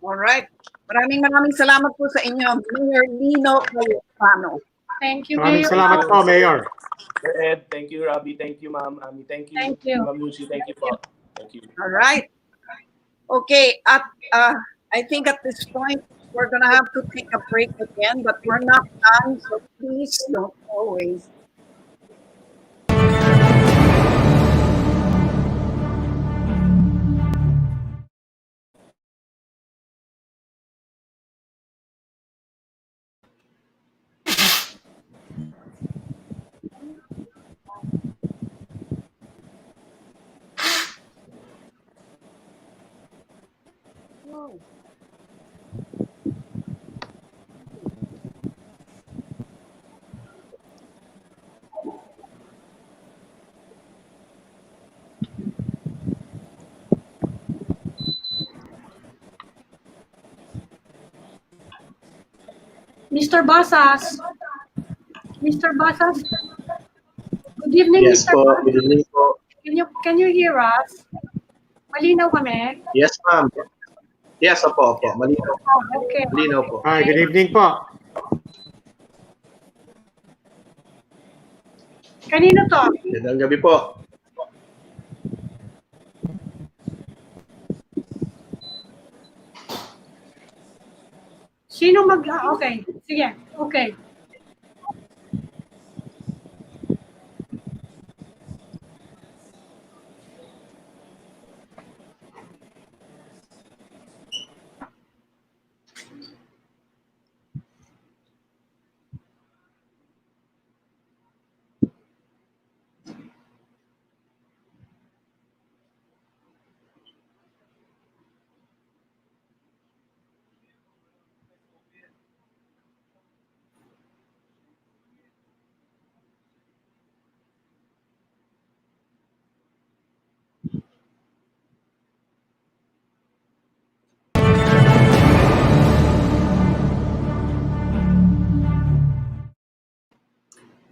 All right. Maraming salamat po sa inyo, Mayor Lino Cayetano. Thank you, Maraming Mayor. salamat po, Mayor. Sir Ed, thank you, Robbie. Thank you, Ma'am Ami. Thank you, Thank you. Ma'am Lucy. Thank you po. Thank you. All right. Okay, I think at this point, we're going to have to take a break again, but we're not done, so please don't always. Mr. Basas. Mr. Basas. Good evening, Yes Mr. po, Basas. good evening po. Can you hear us? Malinaw kami? Yes, ma'am. Yes, opo. Malinaw. Oh, okay. Malinaw po. Hi, good evening po. Kanino to? Magandang gabi po. Sino okay. Sige. Okay.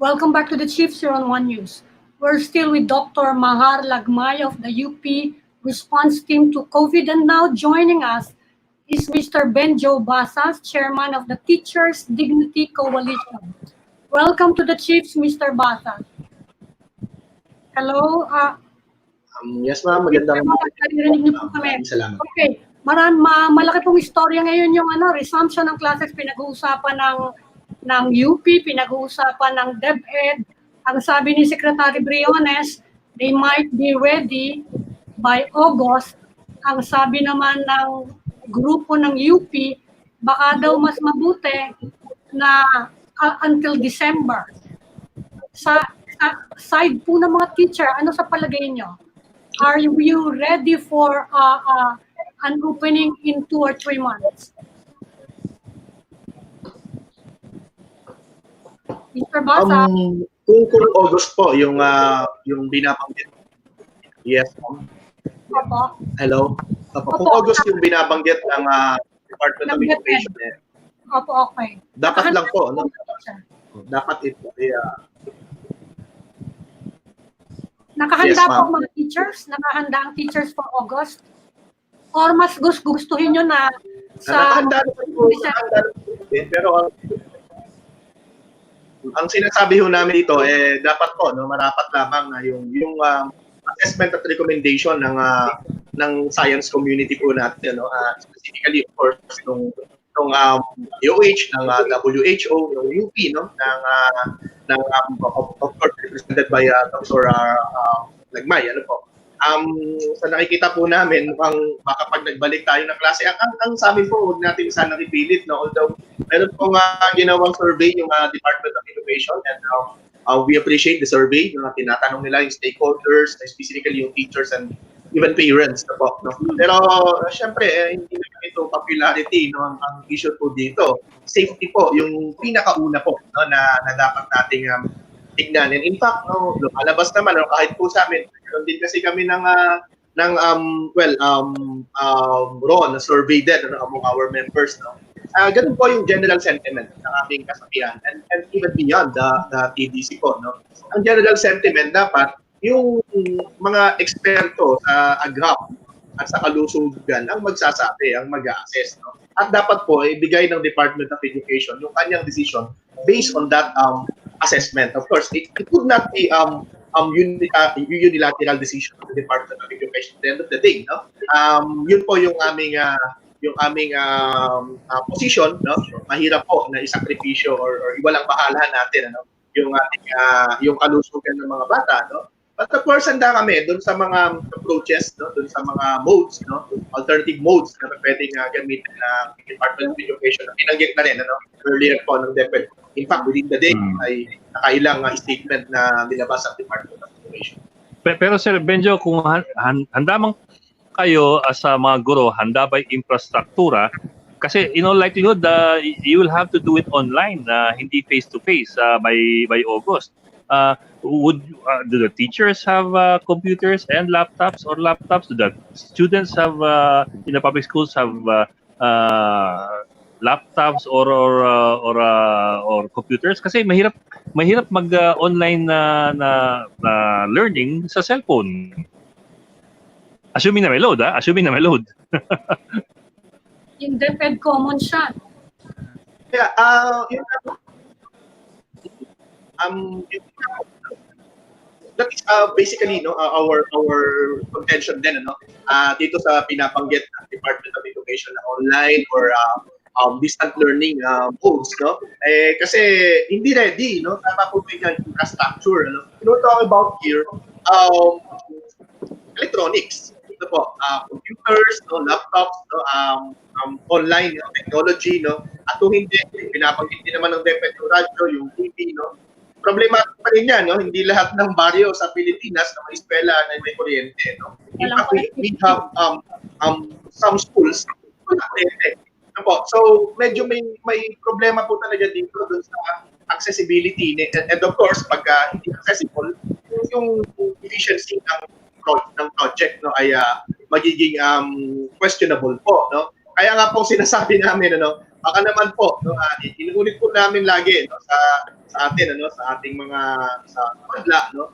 Welcome back to the Chiefs here on One News. We're still with Dr. Mahar Lagmay of the UP response team to COVID, and now joining us is Mr. Benjo Basas, Chairman of the Teachers Dignity Coalition. Welcome to the Chiefs, Mr. Basas. Hello. Yes, ma'am. Magandang Narinig niyo po kami. Salamat. Okay. Malaki pong istorya ngayon yung resumption ng classes, pinag-uusapan ng UP, pinag-uusapan ng DepEd. Ang sabi ni Secretary Briones, they might be ready by August. Ang sabi naman ng grupo ng UP, baka daw mas mabuti na until December. Sa side po ng mga teacher, ano sa palagay nyo? Are you ready for an opening in 2 or 3 months? Mr. Basa. Kung August po yung binabanggit. Yes, ma'am. Opo. Hello. Kung Opo. August yung binabanggit ng Department of Ng DepEd. Education, Opo, okay. dapat lang po, no? Siya. Dapat ito. Nakahanda Yes, po ma'am. ang mga teachers? Nakahanda ang teachers for August? Or mas gustuhin nyo na sa... Nakahanda naman po, pero ang sinasabi ho namin dito, dapat po, no, marapat lamang na yung assessment at recommendation ng science community po natin, no, specifically of course nung DOH, ng WHO, ng UP, no, of course represented by Dr. Lagmay, ano po. Sa nakikita po namin, baka pag nagbalik tayo ng klase, ang sa amin po, huwag natin sana ipilit, no, although meron po ginawang survey yung Department of Education, and we appreciate the survey, tinatanong nila yung stakeholders, specifically yung teachers and even parents na po, no? Pero syempre hindi naman ito popularity, no, ang issue po dito. Safety po yung pinakauna po, no, na dapat nating tignan. And in fact, no, lumalabas naman, no, kahit po sa amin, meron din kasi kami Ron, na survey din, no, among our members, no. Ganun po yung general sentiment ng aming kasabihan, and even beyond the TDC po, no. Ang general sentiment dapat yung mga eksperto sa AGRAP at sa kalusugan ang magsasabi, ang mag-assess, no? At dapat po ibigay ng Department of Education yung kanyang decision based on that assessment. Of course, it could not be unilateral decision of the Department of Education at the end of the day, no? Yun po yung aming position, no? Mahirap po na isakripisyo or iwalang bahala natin, ano, yung kalusugan ng mga bata, no? But of course, handa kami doon sa mga approaches, no, doon sa mga modes, no, alternative modes na pwedeng gamitin ng Department of Education na binanggit na rin, ano, earlier po ng DepEd. In fact, within the day ay nakailang statement na nilabas ang Department of Education. Pero Sir Benjo, kung handa man kayo sa mga guro, handa ba yung infrastruktura? Kasi in all likelihood, you will have to do it online, hindi face-to-face by August. Do the teachers have computers and laptops, or laptops? Do the students have in the public schools have laptops or computers? Kasi mahirap mag-online na learning sa cellphone. Assuming na may load, assuming na may load. Yung DepEd common siya. Yeah, that is basically, no, our contention din, ano, dito sa pinapanggit ng Department of Education na online or distant learning modes, no, kasi hindi ready, no, tama po yung infrastructure, ano. You know, talking about here electronics, ito po, computers, no, laptops, no, online, no, technology, no, at kung hindi, pinapanggit din naman ng DepEd yung radyo, yung TV, no. Problema pa rin yan, no? Hindi lahat ng baryo sa Pilipinas na may eskwela na may kuryente, no? In fact, we have some schools wala kuryente. Ano po? So, medyo may problema po talaga dito dun sa accessibility. And of course, pag hindi accessible, yung efficiency ng project, no, ay magiging questionable po, no? Kaya nga pong sinasabi namin, ano, baka naman po, no, inuulit po namin lagi, no, sa atin, ano, sa ating mga sa padla, no,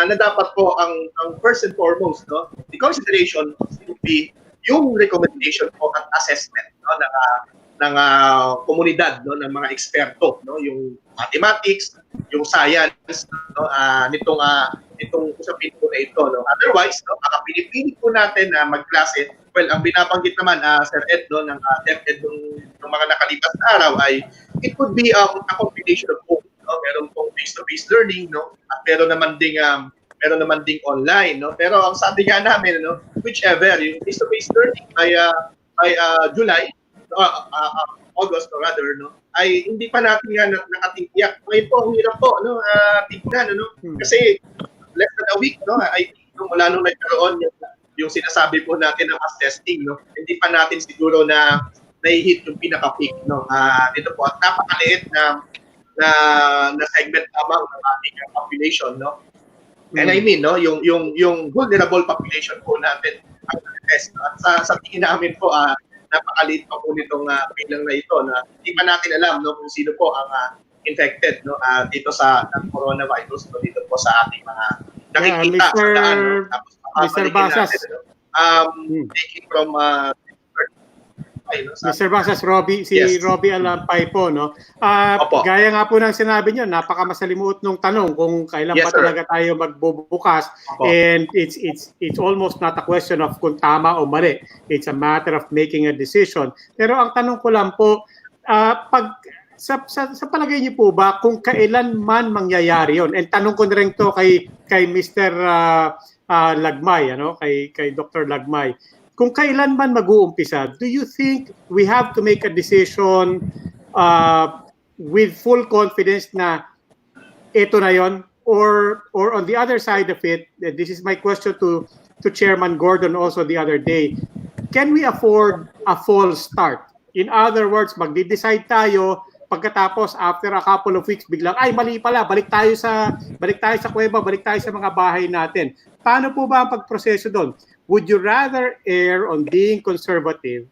na dapat po ang first and foremost, no, the consideration would be yung recommendation po at assessment, no, ng komunidad, no, ng mga eksperto, no, yung mathematics, yung science, no, nitong usapin po na ito, no. Otherwise, no, baka pinipilit po natin na magklase. Well, ang binabanggit naman Sir Ed, no, ng DepEd ng mga nakalipas na araw ay it could be a combination of both, no. Meron pong face-to-face learning, no, at meron naman ding online, no. Pero ang sabi nga namin, no, whichever, yung face-to-face learning ay July, August or rather, no, ay hindi pa natin nga nakatiyak. Ngayon po, ang hirap po, no, tignan, ano, kasi less than a week, no, ay mula nung nagkaroon yung sinasabi po natin ng mass testing, no, hindi pa natin siguro na nai-hit yung pinaka-peak, no. Dito po, at napakaliit na segment lamang ng ating population, no. And I mean, no, yung vulnerable population po natin ang test. At sa tingin namin po, napakaliit pa po nitong bilang na ito na hindi pa natin alam no, kung sino po ang infected no, dito sa coronavirus no, dito po sa ating mga nakikita sa daan. No? Tapos, Mr. Basas. Natin, no? Taking from Mr. Basas, Yes. Robbie Alampay po, no? Opo. Gaya nga po ng sinabi niyo, napakamasalimuot nung tanong kung kailan Yes, pa sir. talaga tayo magbubukas. Opo. And it's almost not a question of kung tama o mali. It's a matter of making a decision. Pero ang tanong ko lang po, sa palagay niyo po ba kung kailan man mangyayari yon? And tanong ko na rin to kay Mr. Lagmay, ano? Kay Dr. Lagmay. Kung kailan man mag-uumpisa, do you think we have to make a decision with full confidence na ito na yon? Or on the other side of it, this is my question to Chairman Gordon also the other day, can we afford a false start? In other words, magde-decide tayo, pagkatapos after a couple of weeks biglang ay mali pala, balik tayo sa kuweba, balik tayo sa mga bahay natin. Paano po ba ang pagproseso doon? Would you rather err on being conservative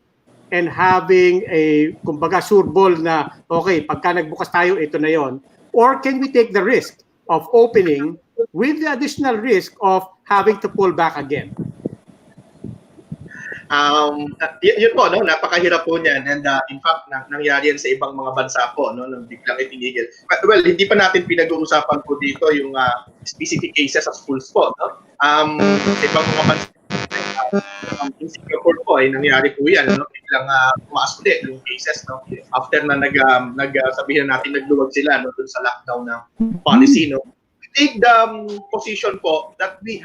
and having a kumbaga sure ball na okay, pagka nagbukas tayo ito na yon, or can we take the risk of opening with the additional risk of having to pull back again? Yun po, no? Napakahirap po niyan. And in fact, nangyari yan sa ibang mga bansa po, no? Nang biglang itinigil. Well, hindi pa natin pinag-uusapan po dito yung specific cases sa schools po, no? Sa ibang mga bansa, in Singapore po, ay nangyari po yan, no? Biglang tumaas ulit yung cases, no? After na sabihin natin nagluwag sila, no? Dun sa lockdown na policy, no? Take the position po that we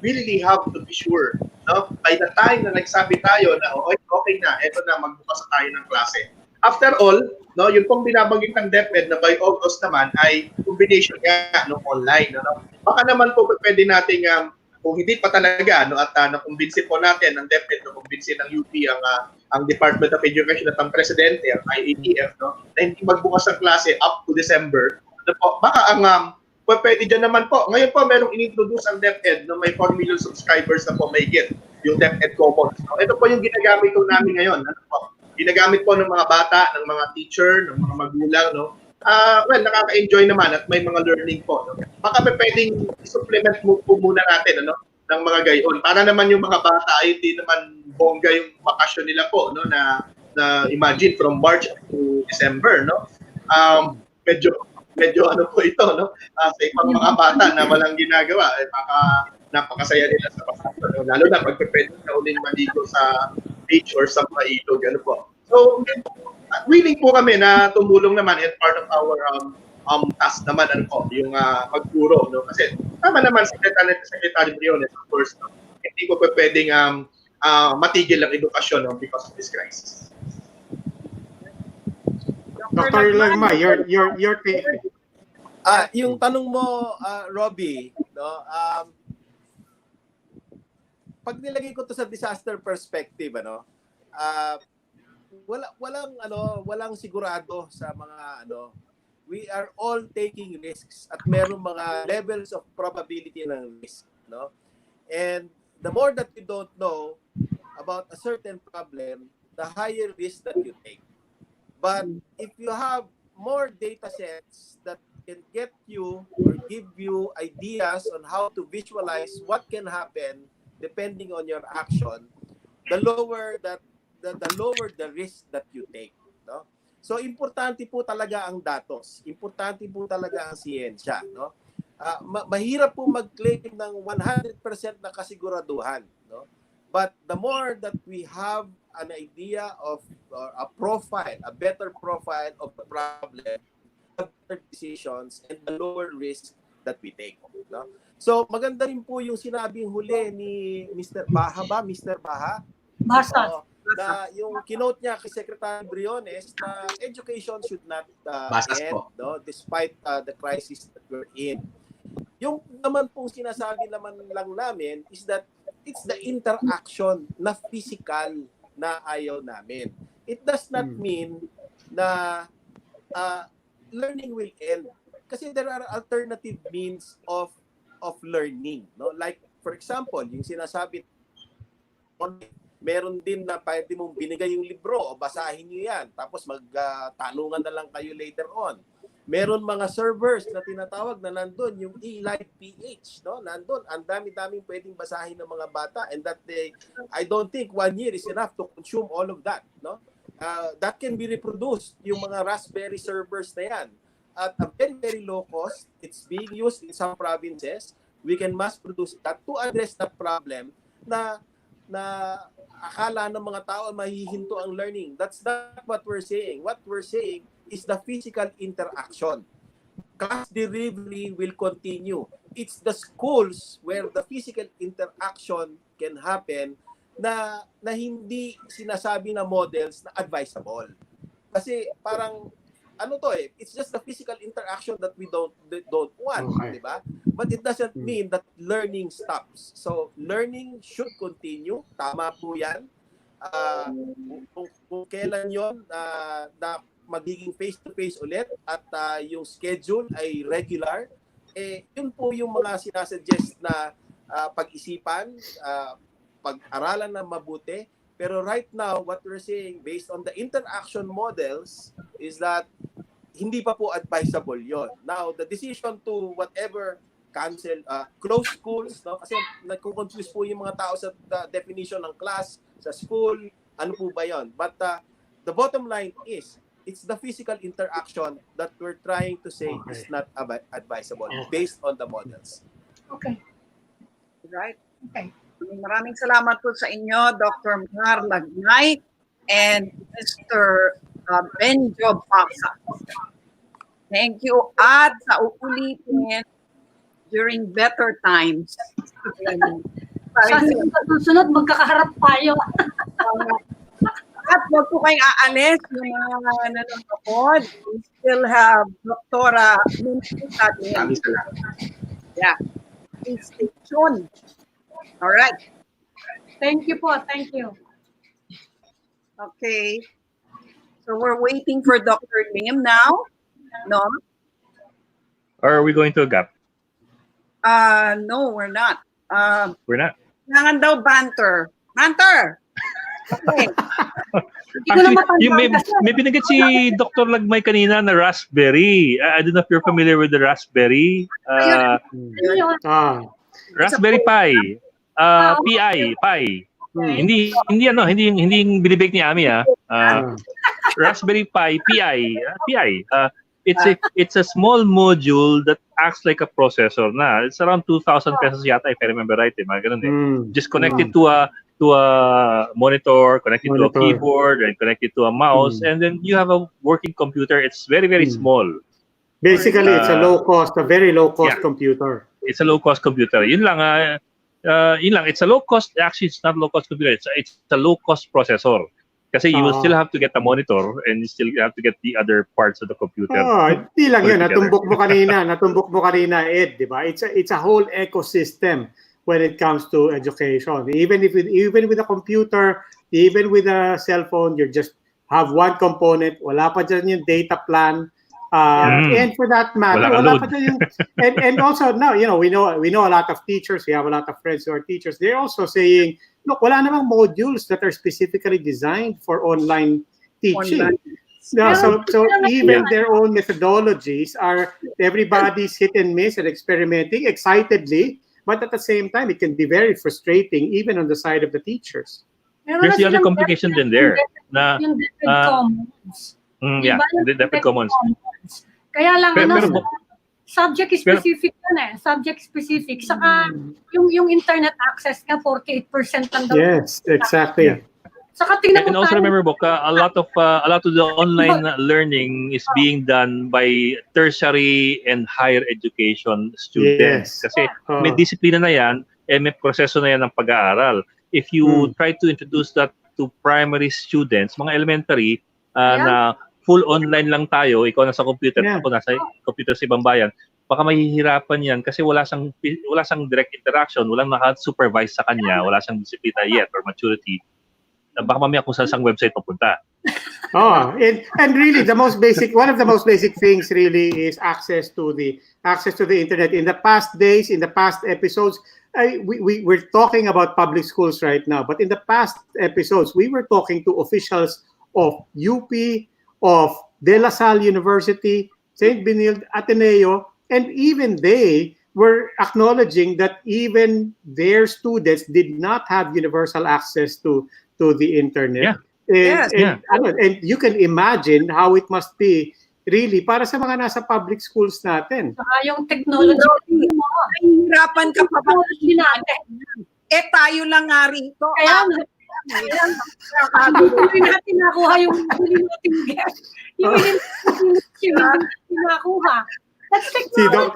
really have to be sure, no? By the time na nagsabi tayo na okay na, eto na, magbukas tayo ng klase. After all, no, yung pong binabanggit ng DepEd na by August naman ay combination nga no, online, no? Baka naman po pwede nating kung hindi pa talaga no, at nakumbinsi po natin ng DepEd, nakumbinsi ng UP ang Department of Education at ang Presidente, ang IATF, no, na hindi magbukas ng klase up to December, no, po, baka ang pwede dyan naman po. Ngayon po, merong inintroduce ang DepEd na may 4 million subscribers na po may get yung DepEd Commons. No? Ito po yung ginagamit po namin ngayon. Ano po? Ginagamit po ng mga bata, ng mga teacher, ng mga magulang. No? Well, nakaka-enjoy naman at may mga learning po. No? Baka pwedeng supplement po muna natin ano, ng mga gayon. Para naman yung mga bata ay hindi naman bongga yung bakasyon nila po. No? Na imagine from March to December. No? Medyo ano po ito, no? Sa ibang mga bata na walang ginagawa, napakasaya nila sa pasapon. No? Lalo na pag pwede na uling maligo sa beach or sa mga ilog, ano po. So, willing po kami na tumulong naman and part of our task naman, ano po, yung pagturo, no? Kasi tama naman, Secretary Briones, of course, no? Hindi po pwedeng matigil ang edukasyon no? Because of this crisis. Dr. Lagmay, your take. Yung tanong mo, Robbie, no? Pag nilagay ko to sa disaster perspective, ano, walang sigurado sa mga we are all taking risks at merong mga levels of probability ng risk, no? And the more that you don't know about a certain problem, the higher risk that you take. But if you have more data sets that can get you or give you ideas on how to visualize what can happen depending on your action, the lower the risk that you take, no? So importante po talaga ang datos, importante po talaga ang siyensya, no? Mahirap po mag-claim ng 100% na kasiguraduhan, no? But the more that we have an idea of a profile, a better profile of the problem, better decisions, and the lower risk that we take. No? So maganda rin po yung sinabing huli ni Mr. Baha ba? Mr. Baha? Basta. Na yung kinote niya kay Secretary Briones na education should not end, no? Despite the crisis that we're in. Yung naman pong sinasabi naman lang namin is that it's the interaction na physical na ayaw namin. It does not mean na learning will end. Kasi there are alternative means of learning, no? Like for example, yung sinasabi Meron din na pwede mong binigay yung libro o basahin nyo yan. Tapos magtanungan na lang kayo later on. Meron mga servers na tinatawag na nandun, yung eLive PH, no? Nandun, ang dami-daming pwedeng basahin ng mga bata, and that I don't think 1 year is enough to consume all of that, no? That can be reproduced, yung mga Raspberry servers na yan. At a very, very low cost, it's being used in some provinces. We can mass produce that to address the problem na akala ng mga tao mahihinto ang learning. That's not what we're saying. What we're saying is the physical interaction. Class delivery will continue. It's the schools where the physical interaction can happen na hindi sinasabi na models na advisable. Kasi parang it's just the physical interaction that we don't want, Okay. di ba? But it doesn't mean that learning stops. So learning should continue. Tama po 'yan. Kung kailan 'yon na magiging face-to-face ulit at yung schedule ay regular, yun po yung mga sinasuggest na pag-isipan, pag-aralan na mabuti. Pero right now, what we're saying based on the interaction models is that hindi pa po advisable yon. Now, the decision to whatever cancel, close schools, no? Kasi nagko-confuse po yung mga tao sa definition ng class, sa school, ano po ba yon? But the bottom line is, it's the physical interaction that we're trying to say is not advisable based on the models. Okay. Right? Okay. Maraming salamat po sa inyo, Dr. Mar Lagnay and Mr. Benjo Pasa. Thank you. At sa uulitin during better times. Sa susunod, magkakaharap tayo. At wag po kayong aalis yung mga nanonood. We still have Dr. Maraming salamat. Yeah. Please stay tuned. All right. Thank you po. Thank you. Okay. So we're waiting for Dr. Lim now. No? Or are we going to a gap? No, we're not. We're not. Kailangan daw banter. Banter! Okay. Hindi ko na Actually, matandaan may binigit si Dr. Lagmay kanina na raspberry. I don't know if you're familiar with the raspberry. Raspberry Pi. Pi. Hindi yung binibake ni Ami Raspberry Pi, Pi. It's a small module that acts like a processor na. It's around 2,000 pesos yata if I remember right, mga ganun Just connected to a monitor, connected to a keyboard, and connected to a mouse, and then you have a working computer. It's very, very small. Basically, it's a very low cost computer. It's a low cost computer. Yun lang. It's a low cost. Actually, it's not low cost computer. It's a low cost processor. Kasi you will still have to get the monitor and you still have to get the other parts of the computer. Hindi lang yun. Natumbok mo kanina, Ed, di ba? It's a whole ecosystem when it comes to education. Even with a computer, even with a cell phone, you just have one component. Wala pa dyan yung data plan. And for that matter, and also now, we know a lot of teachers. We have a lot of friends who are teachers. They're also saying, look, wala namang modules that are specifically designed for online teaching. So even their own methodologies are everybody's hit and miss and experimenting excitedly, but at the same time, it can be very frustrating even on the side of the teachers. There's the other complication then there. Yung commons. The Deped Commons. Kaya lang, subject specific yan subject specific. Saka, yung internet access ka, 48% lang daw. Yes, exactly. Saka tingnan And mo also remember, Boka, a lot of the online learning is being done by tertiary and higher education students. Yes. Kasi may disiplina na yan, may proseso na yan ng pag-aaral. If you try to introduce that to primary students, mga elementary, na full online lang tayo, ikaw nasa computer, ako nasa computer sa ibang bayan, baka mahihirapan yan kasi wala siyang direct interaction, walang naka-supervise sa kanya, wala siyang disiplina yet or maturity. Baka mamaya kung saan website papunta. And really one of the most basic things really is access to the internet. In the past days, in the past episodes, we're talking about public schools right now, but in the past episodes, we were talking to officials of UP, of De La Salle University, St. Benilde Ateneo, and even they were acknowledging that even their students did not have universal access to the internet. Yeah. And you can imagine how it must be really para sa mga nasa public schools natin. Saka yung technology mo. Hirapan ka pa ba? Technology natin. Tayo lang nga rito. Kaya hindi natin nakuha yung huli nating guest. Yung hindi natin nakuha. That's technology.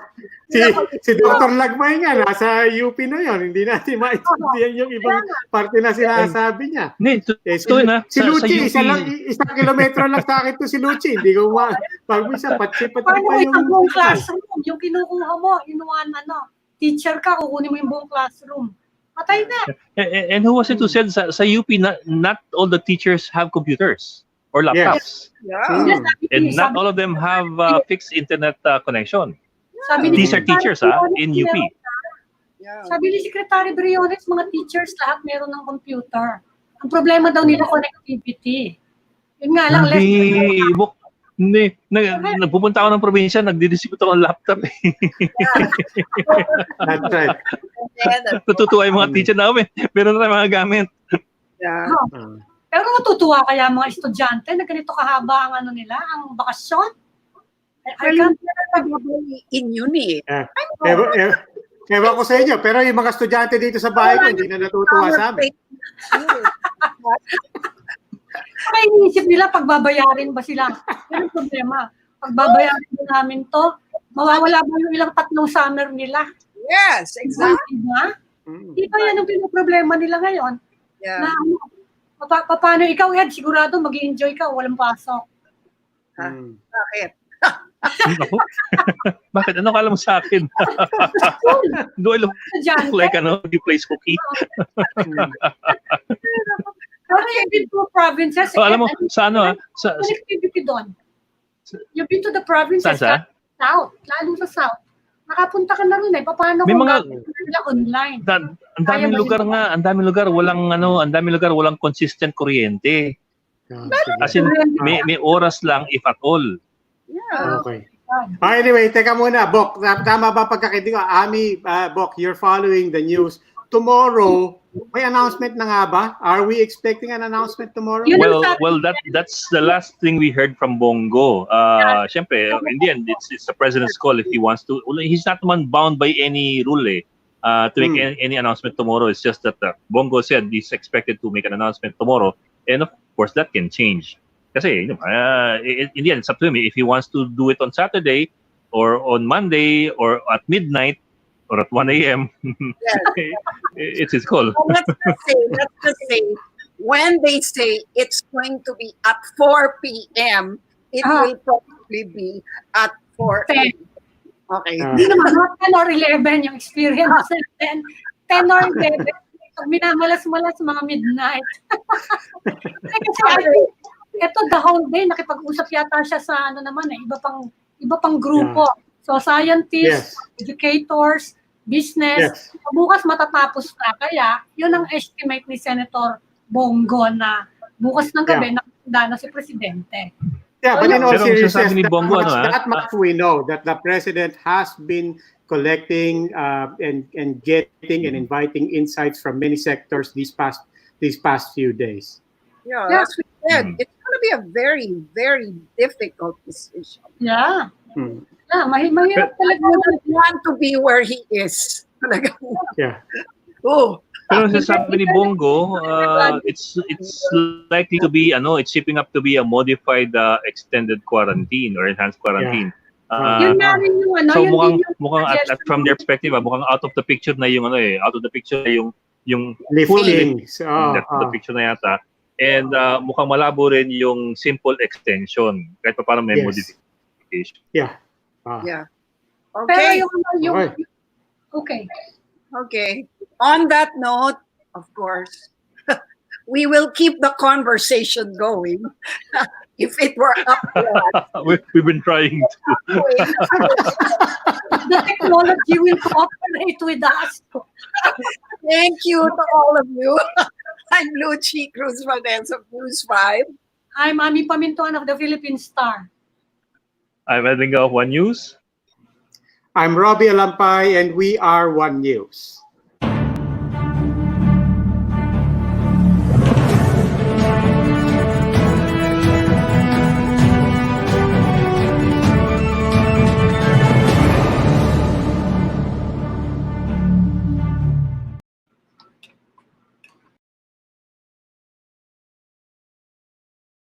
Si Dr. Lagmay nga, nasa UP na yon. Hindi natin maintindihan yung ibang parte na sinasabi niya. Si Luchi, isang kilometro lang sa akin to si Luchi. Hindi ko pag-misa, pati-pati pa yung buong classroom. Yung kinukuha mo, teacher ka, kukunin mo yung buong classroom. Patay na. And who was it who said sa UP, not all the teachers have computers or laptops. Yeah. And not all of them have fixed internet connection. Sabi These are teachers in UP. Sabi ni Secretary Briones, mga teachers lahat meron ng computer. Ang problema daw nila connectivity. Yun nga lang, Hindi. Nagpupunta ako ng probinsya, nagdi-distribute ako ng laptop. That's right. Natutuwa yung mga teacher namin. Meron na tayong mga gamit. Yeah. Pero matutuwa kaya mga estudyante na ganito kahaba ang ang bakasyon? I can't in uni. Ewan ko sa inyo, pero yung mga estudyante dito sa bahay ko, hindi na natutuwa sa amin. Kaya iniisip nila, pagbabayarin ba sila? Yan ang problema. Pagbabayarin ba namin to, mawawala ba yung ilang 3 summer nila? Yes, exactly. Di ba yan ang pinoproblema nila ngayon? Yeah. Na paano ikaw, Ed, sigurado mag-i-enjoy ka, walang pasok. Bakit? Bakit? Ano kala mo sa akin? Do I look like you plays hooky? Pero you've been to provinces. Alam mo, sa connectivity doon. You've been to the provinces. South, lalo sa South. Nakapunta ka na rin paano may kung mga nila online? Ang daming lugar walang consistent kuryente. As in, may oras lang if at all. Yeah. Okay. Anyway, teka muna, Bok. Tama ba pagkakaintindi ko? Ami, Bok, you're following the news. Tomorrow, may announcement na nga ba? Are we expecting an announcement tomorrow? Well, that's the last thing we heard from Bongo. Siyempre, in the end, it's the president's call if he wants to. He's not man bound by any rule to make any announcement tomorrow. It's just that Bongo said he's expected to make an announcement tomorrow. And of course, that can change. Kasi, in the end, it's up to him. If he wants to do it on Saturday or on Monday or at midnight or at 1 a.m., it's his call. Let's just say, when they say it's going to be at 4 p.m., it will probably be at 4 a.m. Okay. Hindi naman, 10 or 11 yung experience. 10 or 11. Minamalas-malas mga midnight. Kasi ito the whole day nakipag-usap yata siya sa iba pang grupo. So scientists, educators, business. Bukas matatapos na, kaya yun ang estimate ni Senator Bongo na bukas ng gabi nakikita na si Presidente. Yeah, but in all seriousness, that much we know that the President has been collecting and getting and inviting insights from many sectors these past few days. Yeah, as we said, it's going to be a very, very difficult decision. Yeah. Mahirap talaga. I don't want to be where he is. Yeah. Oh. Pero sabi ni Bongo, it's likely to be it's shaping up to be a modified extended quarantine or enhanced quarantine. Yun na rin yung so mukhang at from their perspective, mukhang out of the picture na yung yung lifting. The picture na yata. And mukhang malabo rin yung simple extension kahit pa parang may modification. Yeah. Yeah. Okay. Pero Okay. On that note, of course, we will keep the conversation going. If it were up to us. We've been trying to. the technology will cooperate with us. Thank you to all of you. I'm Lucy Cruz Valdez of News 5. I'm Ami Pamintuan of the Philippine Star. I'm Edinga of One News. I'm Robbie Alampay, and we are One News.